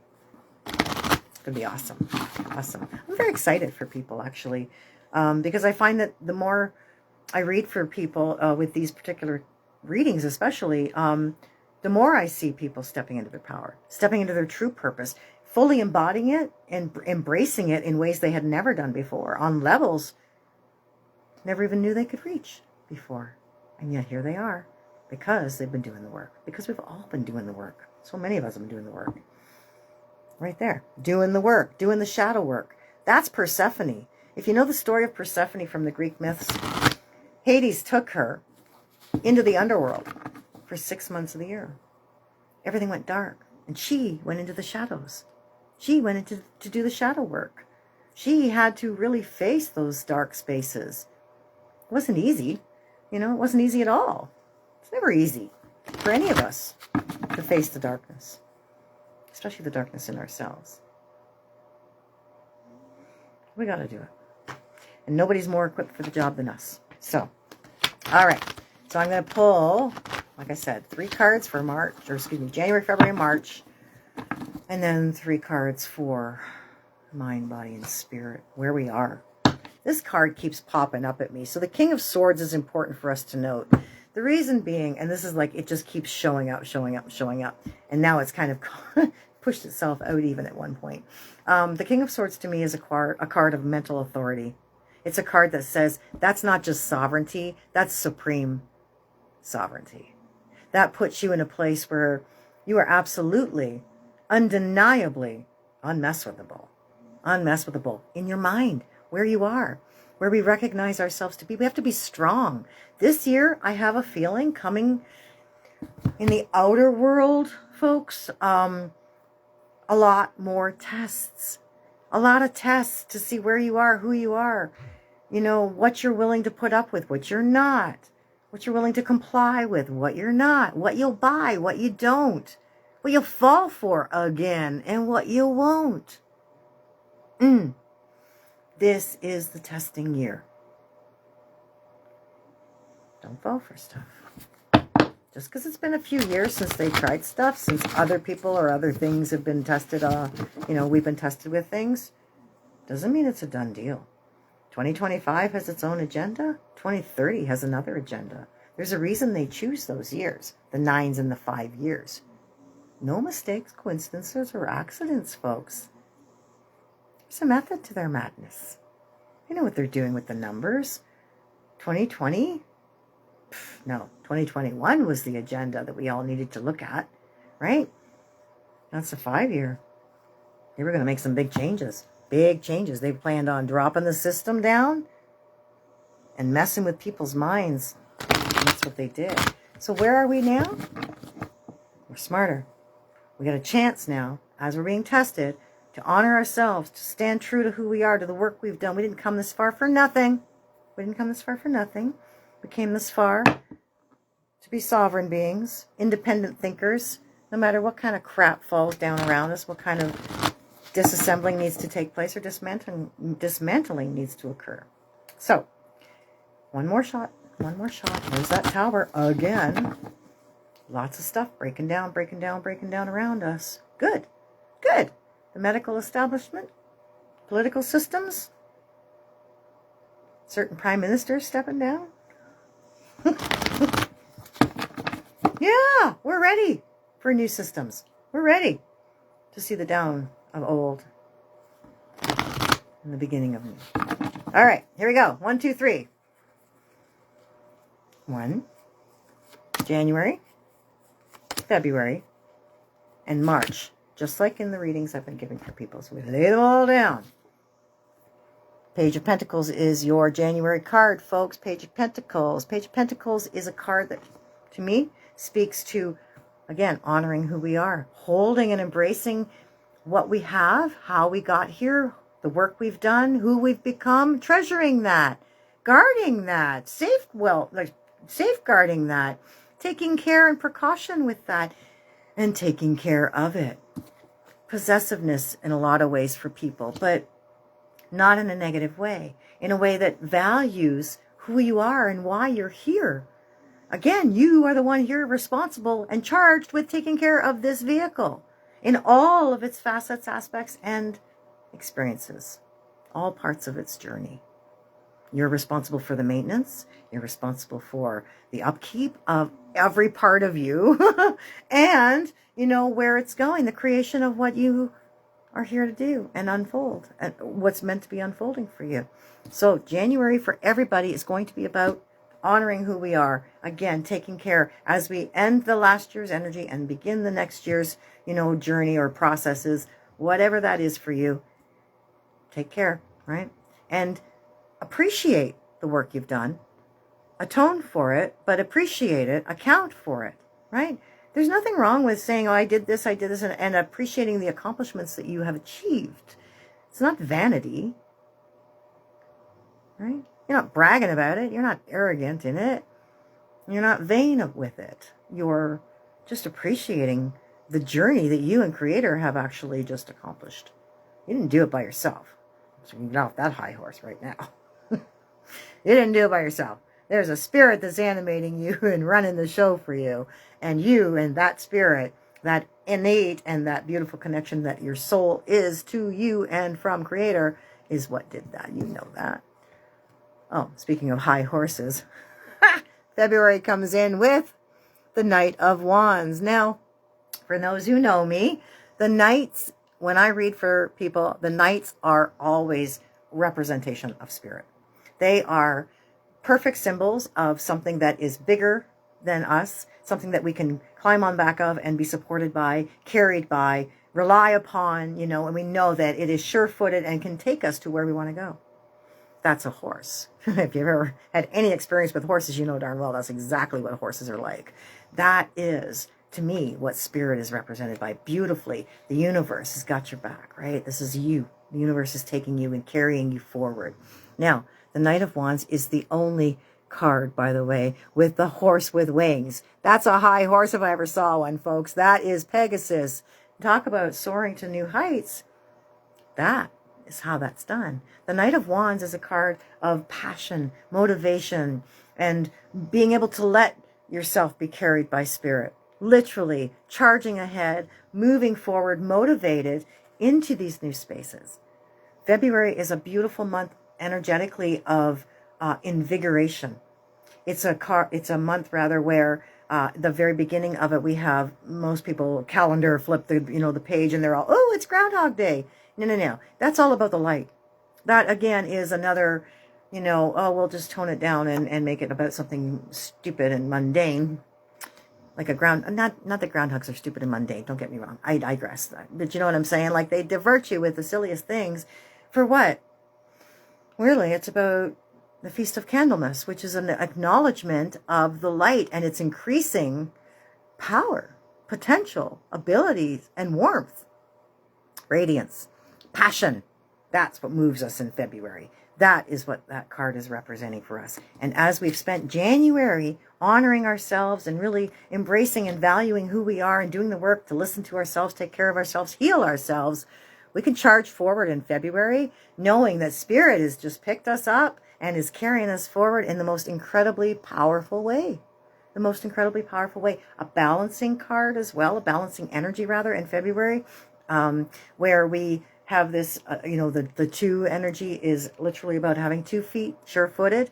It's going to be awesome. Awesome. I'm very excited for people, actually, because I find that the more I read for people with these particular readings, especially, the more I see people stepping into their power, stepping into their true purpose, fully embodying it and embracing it in ways they had never done before, on levels never even knew they could reach before. And yet here they are, because they've been doing the work, because we've all been doing the work. So many of us have been doing the work. Right there, doing the work, doing the shadow work. That's Persephone. If you know the story of Persephone from the Greek myths, Hades took her into the underworld for 6 months of the year. Everything went dark, and she went into the shadows. She went into to do the shadow work. She had to really face those dark spaces. It wasn't easy. It wasn't easy at all. It's never easy for any of us to face the darkness, especially the darkness in ourselves. We got to do it. And nobody's more equipped for the job than us. So, all right. So I'm going to pull, like I said, 3 cards for January, February, and March. And then 3 cards for mind, body, and spirit, where we are. This card keeps popping up at me. So the King of Swords is important for us to note. The reason being, and this is like, it just keeps showing up. And now it's kind of pushed itself out even at one point. The King of Swords to me is a card of mental authority. It's a card that says that's not just sovereignty, that's supreme sovereignty. That puts you in a place where you are absolutely, undeniably unmessable in your mind, where you are, where we recognize ourselves to be. We have to be strong. This year, I have a feeling coming in the outer world, folks, a lot more tests. A lot of tests to see where you are, who you are, what you're willing to put up with, what you're not, what you're willing to comply with, what you're not, what you'll buy, what you don't, what you'll fall for again, and what you won't. This is the testing year. Don't fall for stuff. Just because it's been a few years since they tried stuff, since other people or other things have been tested, we've been tested with things, doesn't mean it's a done deal. 2025 has its own agenda. 2030 has another agenda. There's a reason they choose those years, the 9s and the 5 years. No mistakes, coincidences, or accidents, folks. There's a method to their madness. They know what they're doing with the numbers. 2020? No, 2021 was the agenda that we all needed to look at, right? That's a 5-year. They were going to make some big changes. Big changes. They planned on dropping the system down and messing with people's minds. And that's what they did. So where are we now? We're smarter. We got a chance now, as we're being tested, to honor ourselves, to stand true to who we are, to the work we've done. We didn't come this far for nothing. We didn't come this far for nothing. We came this far to be sovereign beings, independent thinkers, no matter what kind of crap falls down around us, what kind of disassembling needs to take place or dismantling needs to occur. So, one more shot. There's that tower again. Lots of stuff breaking down around us. Good. The medical establishment, political systems, certain prime ministers stepping down. Yeah, we're ready for new systems. We're ready to see the down of old and the beginning of new. All right, here we go. 1, 2, 3. 1, January, February, and March. Just like in the readings I've been giving for people. So we lay them all down. Page of Pentacles is your January card, folks. Page of Pentacles. Page of Pentacles is a card that, to me, speaks to, again, honoring who we are. Holding and embracing what we have, how we got here, the work we've done, who we've become. Treasuring that. Guarding that. Safeguarding that. Taking care and precaution with that. And taking care of it. Possessiveness in a lot of ways for people, but not in a negative way, in a way that values who you are and why you're here. Again, you are the one here responsible and charged with taking care of this vehicle in all of its facets, aspects, and experiences, all parts of its journey. You're responsible for the maintenance. You're responsible for the upkeep of every part of you and, you know, where it's going, the creation of what you are here to do and unfold, and what's meant to be unfolding for you. So January for everybody is going to be about honoring who we are. Again, taking care as we end the last year's energy and begin the next year's, you know, journey or processes, whatever that is for you. Take care, right? And appreciate the work you've done. Atone for it, but appreciate it, account for it, right? There's nothing wrong with saying, oh, I did this, and appreciating the accomplishments that you have achieved. It's not vanity, right? You're not bragging about it. You're not arrogant in it. You're not vain with it. You're just appreciating the journey that you and Creator have actually just accomplished. You didn't do it by yourself. So you can get off that high horse right now. You didn't do it by yourself. There's a spirit that's animating you and running the show for you. And you and that spirit, that innate and that beautiful connection that your soul is to you and from Creator is what did that. You know that. Oh, speaking of high horses, February comes in with the Knight of Wands. Now, for those who know me, the Knights, when I read for people, the Knights are always representation of spirit. They are perfect symbols of something that is bigger than us, something that we can climb on back of and be supported by, carried by, rely upon, you know, and we know that it is sure-footed and can take us to where we want to go. That's a horse. If you've ever had any experience with horses, you know darn well that's exactly what horses are like. That is, to me, what spirit is represented by beautifully. The universe has got your back, right? This is you. The universe is taking you and carrying you forward. Now, the Knight of Wands is the only card, by the way, with the horse with wings. That's a high horse if I ever saw one, folks. That is Pegasus. Talk about soaring to new heights. That is how that's done. The Knight of Wands is a card of passion, motivation, and being able to let yourself be carried by spirit. Literally charging ahead, moving forward, motivated into these new spaces. February is a beautiful month energetically of invigoration. It's a month rather where the very beginning of it, we have most people calendar flip the page and they're all, oh, it's Groundhog Day. No. That's all about the light. That again is another, oh, we'll just tone it down and make it about something stupid and mundane. Like not that groundhogs are stupid and mundane. Don't get me wrong. I digress. But you know what I'm saying? Like they divert you with the silliest things. For what? Really, it's about the Feast of Candlemas, which is an acknowledgement of the light and its increasing power, potential, abilities, and warmth, radiance. Passion. That's what moves us in February. That is what that card is representing for us. And as we've spent January honoring ourselves and really embracing and valuing who we are and doing the work to listen to ourselves, take care of ourselves, heal ourselves, we can charge forward in February knowing that Spirit has just picked us up and is carrying us forward in the most incredibly powerful way. The most incredibly powerful way. A balancing card as well, a balancing energy rather in February, where we have this, the two energy is literally about having 2 feet, sure-footed,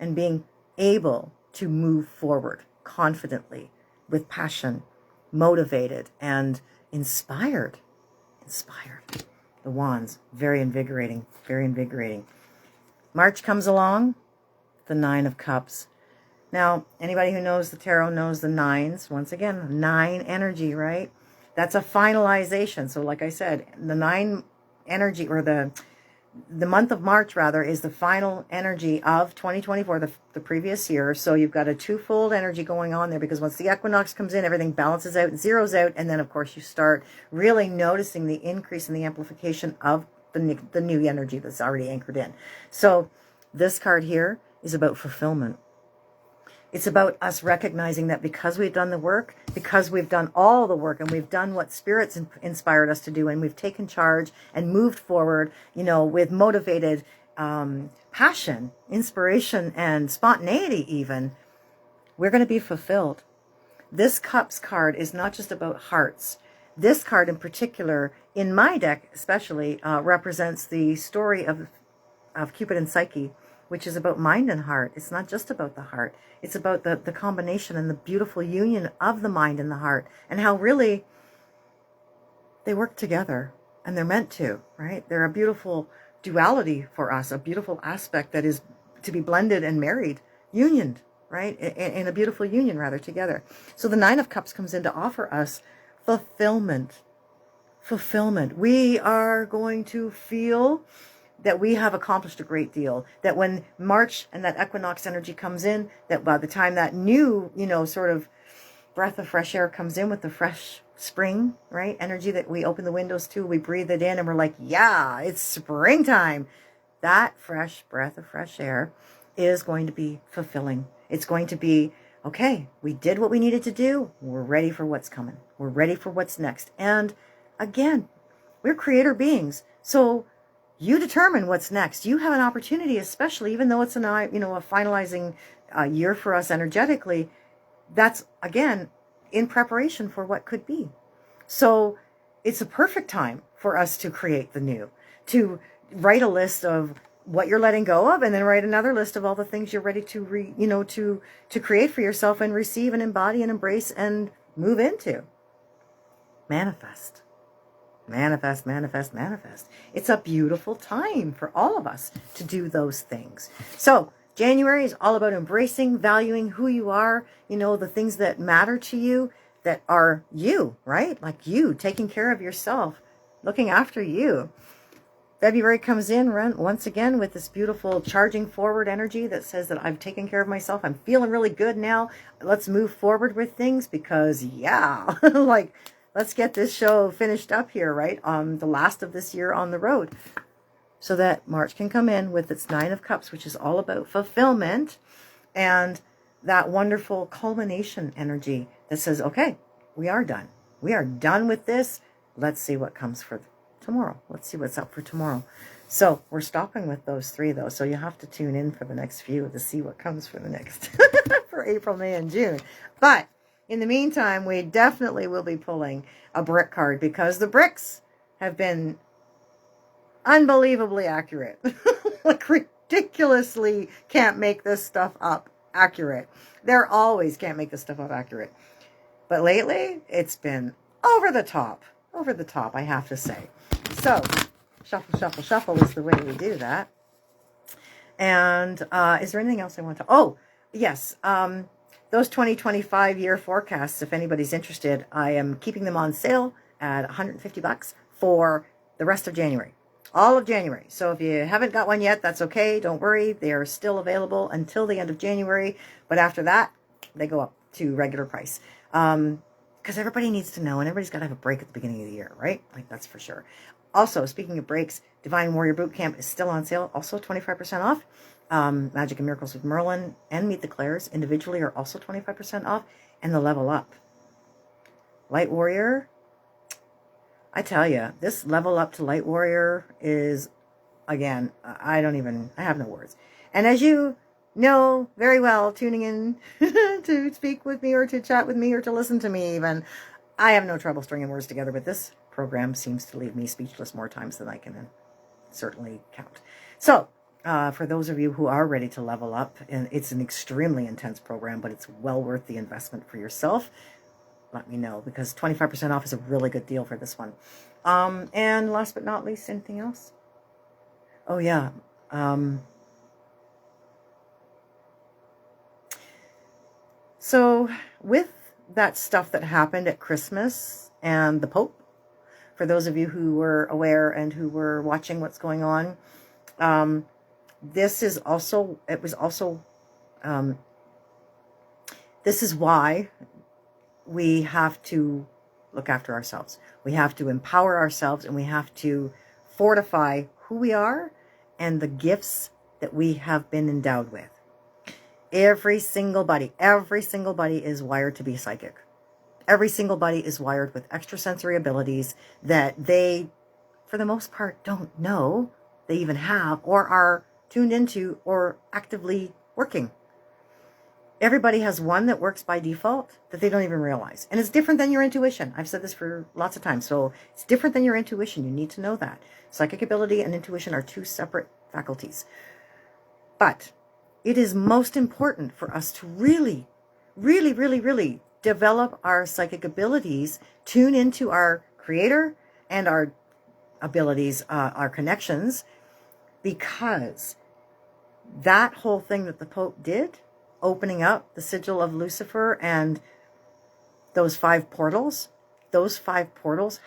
and being able to move forward confidently, with passion, motivated, and inspired. Inspired. The Wands, very invigorating, very invigorating. March comes along, the 9 of Cups. Now, anybody who knows the tarot knows the 9s. Once again, 9 energy, right? That's a finalization. So like I said, the 9 energy, or the month of March rather, is the final energy of 2024, the previous year. So you've got a twofold energy going on there, because once the equinox comes in, everything balances out and zeroes out. And then of course you start really noticing the increase in the amplification of the new energy that's already anchored in. So this card here is about fulfillment. It's about us recognizing that because we've done the work, because we've done all the work, and we've done what Spirit's inspired us to do, and we've taken charge and moved forward, with motivated passion, inspiration, and spontaneity even, we're going to be fulfilled. This Cups card is not just about hearts. This card in particular, in my deck especially, represents the story of Cupid and Psyche, which is about mind and heart. It's not just about the heart. It's about the combination and the beautiful union of the mind and the heart, and how really they work together, and they're meant to, right? They're a beautiful duality for us, a beautiful aspect that is to be blended and married, unioned, right? In a beautiful union, rather, together. So the 9 of Cups comes in to offer us fulfillment. Fulfillment. We are going to feel that we have accomplished a great deal, that when March and that equinox energy comes in, that by the time that new, sort of breath of fresh air comes in with the fresh spring, right, energy that we open the windows to, we breathe it in, and we're like, yeah, it's springtime. That fresh breath of fresh air is going to be fulfilling. It's going to be, okay, we did what we needed to do. We're ready for what's coming. We're ready for what's next. And again, we're creator beings. So you determine what's next. You have an opportunity, especially, even though it's a finalizing year for us energetically, that's, again, in preparation for what could be. So it's a perfect time for us to create the new, to write a list of what you're letting go of, and then write another list of all the things you're ready to to create for yourself and receive and embody and embrace and move into. Manifest. Manifest, manifest, manifest. It's a beautiful time for all of us to do those things. So January is all about embracing, valuing who you are, the things that matter to you, that are you, right? Like you, taking care of yourself, looking after you. February comes in once again with this beautiful charging forward energy that says that I've taken care of myself. I'm feeling really good now. Let's move forward with things, because yeah, like, let's get this show finished up here, right? The last of this year on the road. So that March can come in with its 9 of Cups, which is all about fulfillment, and that wonderful culmination energy that says, okay, we are done. We are done with this. Let's see what comes for tomorrow. Let's see what's up for tomorrow. So we're stopping with those 3, though. So you have to tune in for the next few to see what comes for the next, for April, May, and June. But in the meantime, we definitely will be pulling a brick card, because the bricks have been unbelievably accurate. Like, ridiculously can't make this stuff up accurate. They're always can't make this stuff up accurate. But lately, it's been over the top, I have to say. So, shuffle, shuffle, shuffle is the way we do that. And is there anything else I want to... Oh, yes. Those 2025 year forecasts, if anybody's interested, I am keeping them on sale at $150 for the rest of January. All of January. So if you haven't got one yet, that's okay. Don't worry. They are still available until the end of January. But after that, they go up to regular price. Because everybody needs to know, and everybody's got to have a break at the beginning of the year, right? Like, that's for sure. Also, speaking of breaks, Divine Warrior Bootcamp is still on sale. Also 25% off. Magic and Miracles with Merlin and Meet the Clairs individually are also 25% off. And the Level Up. Light Warrior, I tell you, this Level Up to Light Warrior is, again, I have no words. And as you know very well, tuning in to speak with me or to chat with me or to listen to me even, I have no trouble stringing words together, but this program seems to leave me speechless more times than I can certainly count. So, for those of you who are ready to level up, and it's an extremely intense program, but it's well worth the investment for yourself, let me know, because 25% off is a really good deal for this one. And last but not least, anything else? Oh, yeah. So with that stuff that happened at Christmas and the Pope, for those of you who were aware and who were watching what's going on, this is why we have to look after ourselves. We have to empower ourselves, and we have to fortify who we are and the gifts that we have been endowed with. Every single body is wired to be psychic. Every single body is wired with extrasensory abilities that they, for the most part, don't know they even have or are tuned into or actively working. Everybody has one that works by default that they don't even realize. And it's different than your intuition. I've said this for lots of times. So it's different than your intuition. You need to know that. Psychic ability and intuition are two separate faculties. But it is most important for us to really, really, really, really develop our psychic abilities, tune into our creator and our abilities, our connections, because that whole thing that the Pope did, opening up the sigil of Lucifer and those 5 portals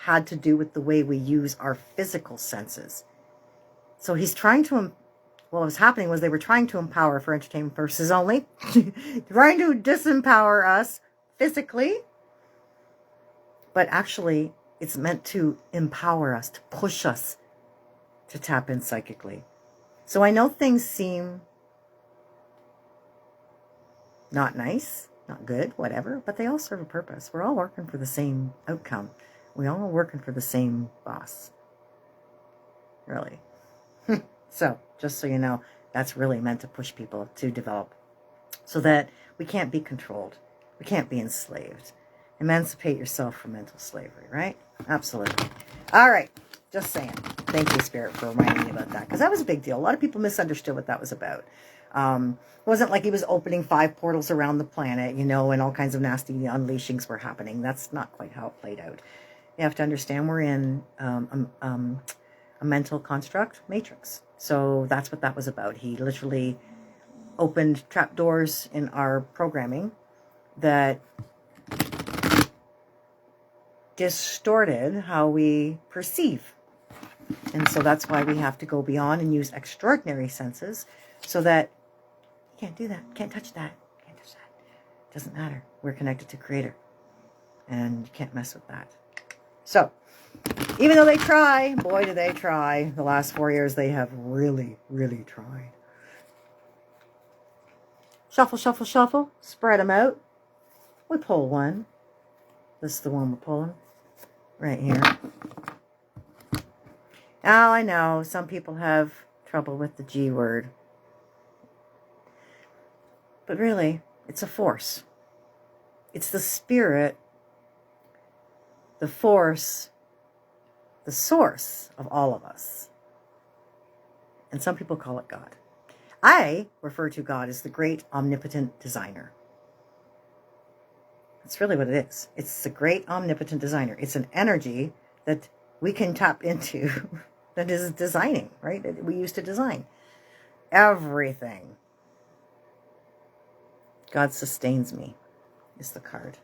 had to do with the way we use our physical senses. So he's trying to, what was happening was they were trying to empower for entertainment purposes only, trying to disempower us physically, but actually it's meant to empower us, to push us to tap in psychically. So I know things seem not nice, not good, whatever, but they all serve a purpose. We're all working for the same outcome. We all are working for the same boss. Really. So, just so you know, that's really meant to push people to develop so that we can't be controlled. We can't be enslaved. Emancipate yourself from mental slavery, right? Absolutely. All right. Just saying. Thank you, Spirit, for reminding me about that, because that was a big deal. A lot of people misunderstood what that was about. It wasn't like he was opening 5 portals around the planet, and all kinds of nasty unleashings were happening. That's not quite how it played out. You have to understand we're in a mental construct matrix. So that's what that was about. He literally opened trapdoors in our programming that distorted how we perceive. And so that's why we have to go beyond and use extraordinary senses so that you can't do that, can't touch that, can't touch that. It doesn't matter. We're connected to Creator. And you can't mess with that. So, even though they try, boy, do they try. The last 4 years, they have really, really tried. Shuffle, shuffle, shuffle. Spread them out. We pull one. This is the one we're pulling. Right here. Now, I know some people have trouble with the G word. But really, it's a force. It's the spirit, the force, the source of all of us. And some people call it God. I refer to God as the great omnipotent designer. That's really what it is. It's the great omnipotent designer. It's an energy that we can tap into that is designing, right? That we use to design everything. God sustains me is the card.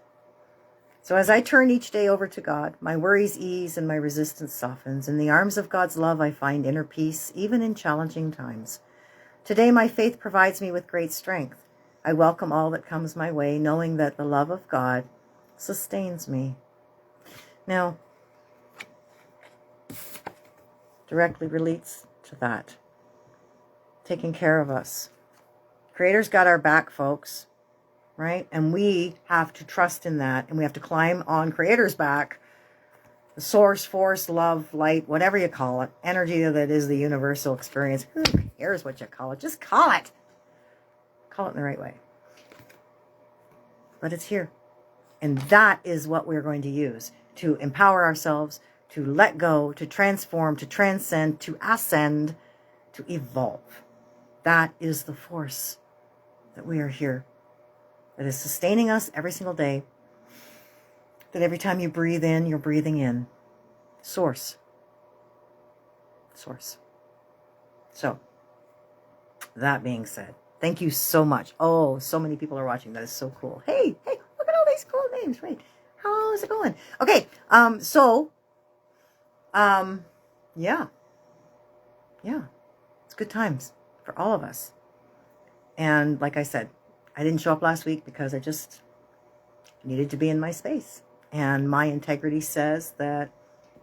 So as I turn each day over to God, my worries ease and my resistance softens. In the arms of God's love, I find inner peace, even in challenging times. Today, my faith provides me with great strength. I welcome all that comes my way, knowing that the love of God sustains me. Now, directly relates to that. Taking care of us. Creator's got our back, folks, right? And we have to trust in that, and we have to climb on Creator's back. The source, force, love, light, whatever you call it, energy that is the universal experience. Who cares what you call it? Just call it. Call it in the right way. But it's here. And that is what we're going to use to empower ourselves, to let go, to transform, to transcend, to ascend, to evolve. That is the force that we are here, that is sustaining us every single day, that every time you breathe in, you're breathing in. Source. Source. So, that being said, thank you so much. Oh, so many people are watching. That is so cool. Hey, look at all these cool names. Wait, how is it going? Okay, yeah. It's good times for all of us. And like I said, I didn't show up last week because I just needed to be in my space. And my integrity says that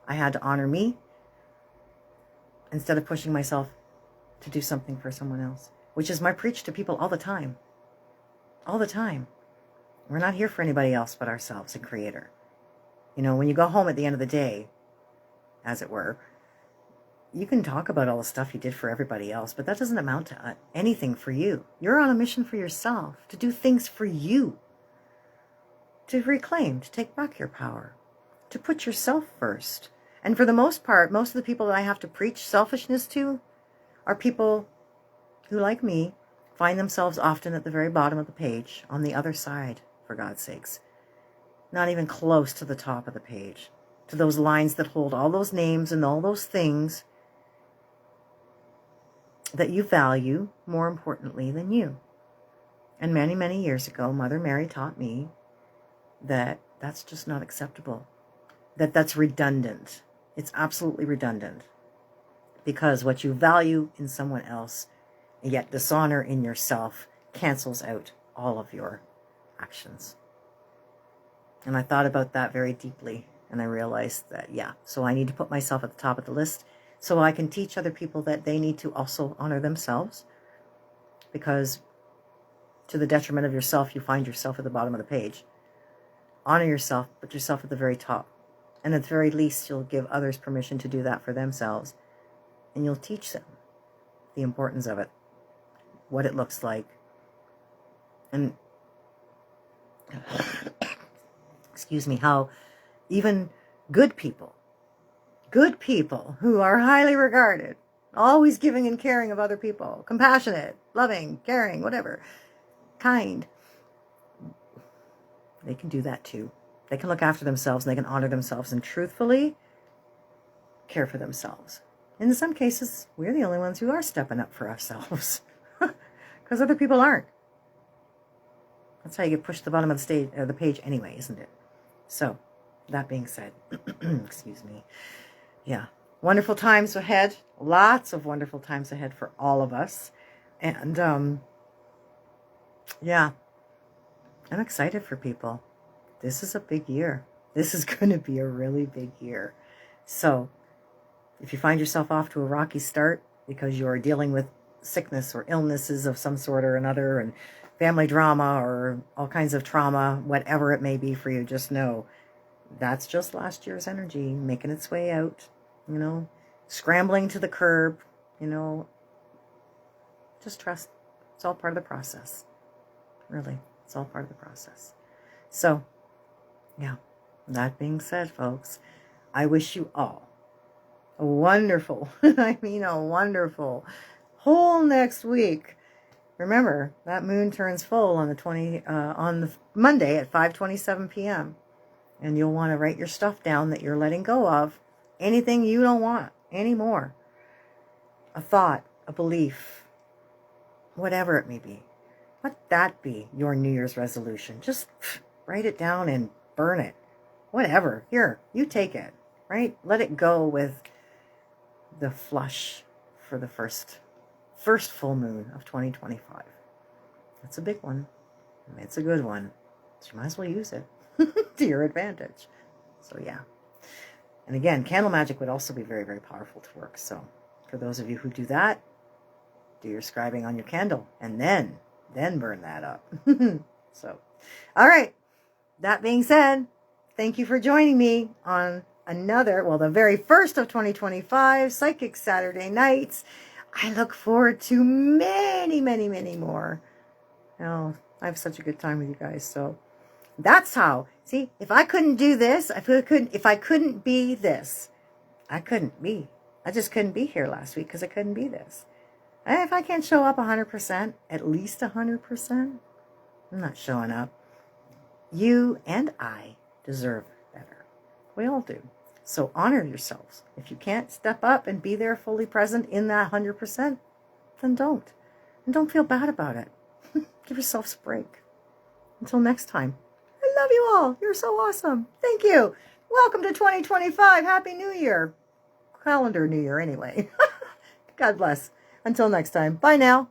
I had to honor me instead of pushing myself to do something for someone else, which is my preach to people all the time. All the time. We're not here for anybody else but ourselves and Creator. You know, when you go home at the end of the day, as it were, you can talk about all the stuff you did for everybody else, but that doesn't amount to anything for you. You're on a mission for yourself, to do things for you, to reclaim, to take back your power, to put yourself first. And for the most part, most of the people that I have to preach selfishness to are people who, like me, find themselves often at the very bottom of the page, on the other side, for God's sakes. Not even close to the top of the page, to those lines that hold all those names and all those things that you value more importantly than you. And many, many years ago, Mother Mary taught me that that's just not acceptable, that's redundant. It's absolutely redundant, because what you value in someone else, and yet dishonor in yourself, cancels out all of your actions. And I thought about that very deeply, and I realized that, so I need to put myself at the top of the list so I can teach other people that they need to also honor themselves, because to the detriment of yourself, you find yourself at the bottom of the page. Honor yourself, put yourself at the very top. And at the very least, you'll give others permission to do that for themselves. And you'll teach them the importance of it, what it looks like. And, excuse me, how even good people who are highly regarded, always giving and caring of other people, compassionate, loving, caring, whatever, kind, they can do that too. They can look after themselves, and they can honor themselves and truthfully care for themselves. In some cases, we're the only ones who are stepping up for ourselves, because other people aren't. That's how you get pushed to the bottom of the page anyway, isn't it? So, that being said, excuse me. Yeah, wonderful times ahead. Lots of wonderful times ahead for all of us. And, I'm excited for people. This is a big year. This is going to be a really big year. So, if you find yourself off to a rocky start because you're dealing with sickness or illnesses of some sort or another, and family drama or all kinds of trauma, whatever it may be for you, just know that's just last year's energy making its way out, scrambling to the curb, just trust. It's all part of the process. Really, it's all part of the process. So, that being said, folks, I wish you all a wonderful, a wonderful whole next week. Remember, that moon turns full on the Monday at 5:27 p.m. And you'll want to write your stuff down that you're letting go of. Anything you don't want anymore. A thought, a belief, whatever it may be. Let that be your New Year's resolution. Just write it down and burn it. Whatever. Here, you take it, right? Let it go with the flush for the first full moon of 2025. That's a big one. It's a good one. So you might as well use it to your advantage. So And again, candle magic would also be very, very powerful to work. So for those of you who do that, do your scribing on your candle and then burn that up. So, all right. That being said, thank you for joining me on another, well, the very first of 2025 Psychic Saturday Nights. I look forward to many, many, many more. Oh, I have such a good time with you guys. So that's how. See, if I couldn't do this, if I couldn't be this, I just couldn't be here last week because I couldn't be this. And if I can't show up 100%, at least 100%, I'm not showing up. You and I deserve better. We all do. So honor yourselves. If you can't step up and be there fully present in that 100%, then don't. And don't feel bad about it. Give yourselves a break. Until next time. I love you all. You're so awesome. Thank you. Welcome to 2025. Happy New Year. Calendar New Year, anyway. God bless. Until next time. Bye now.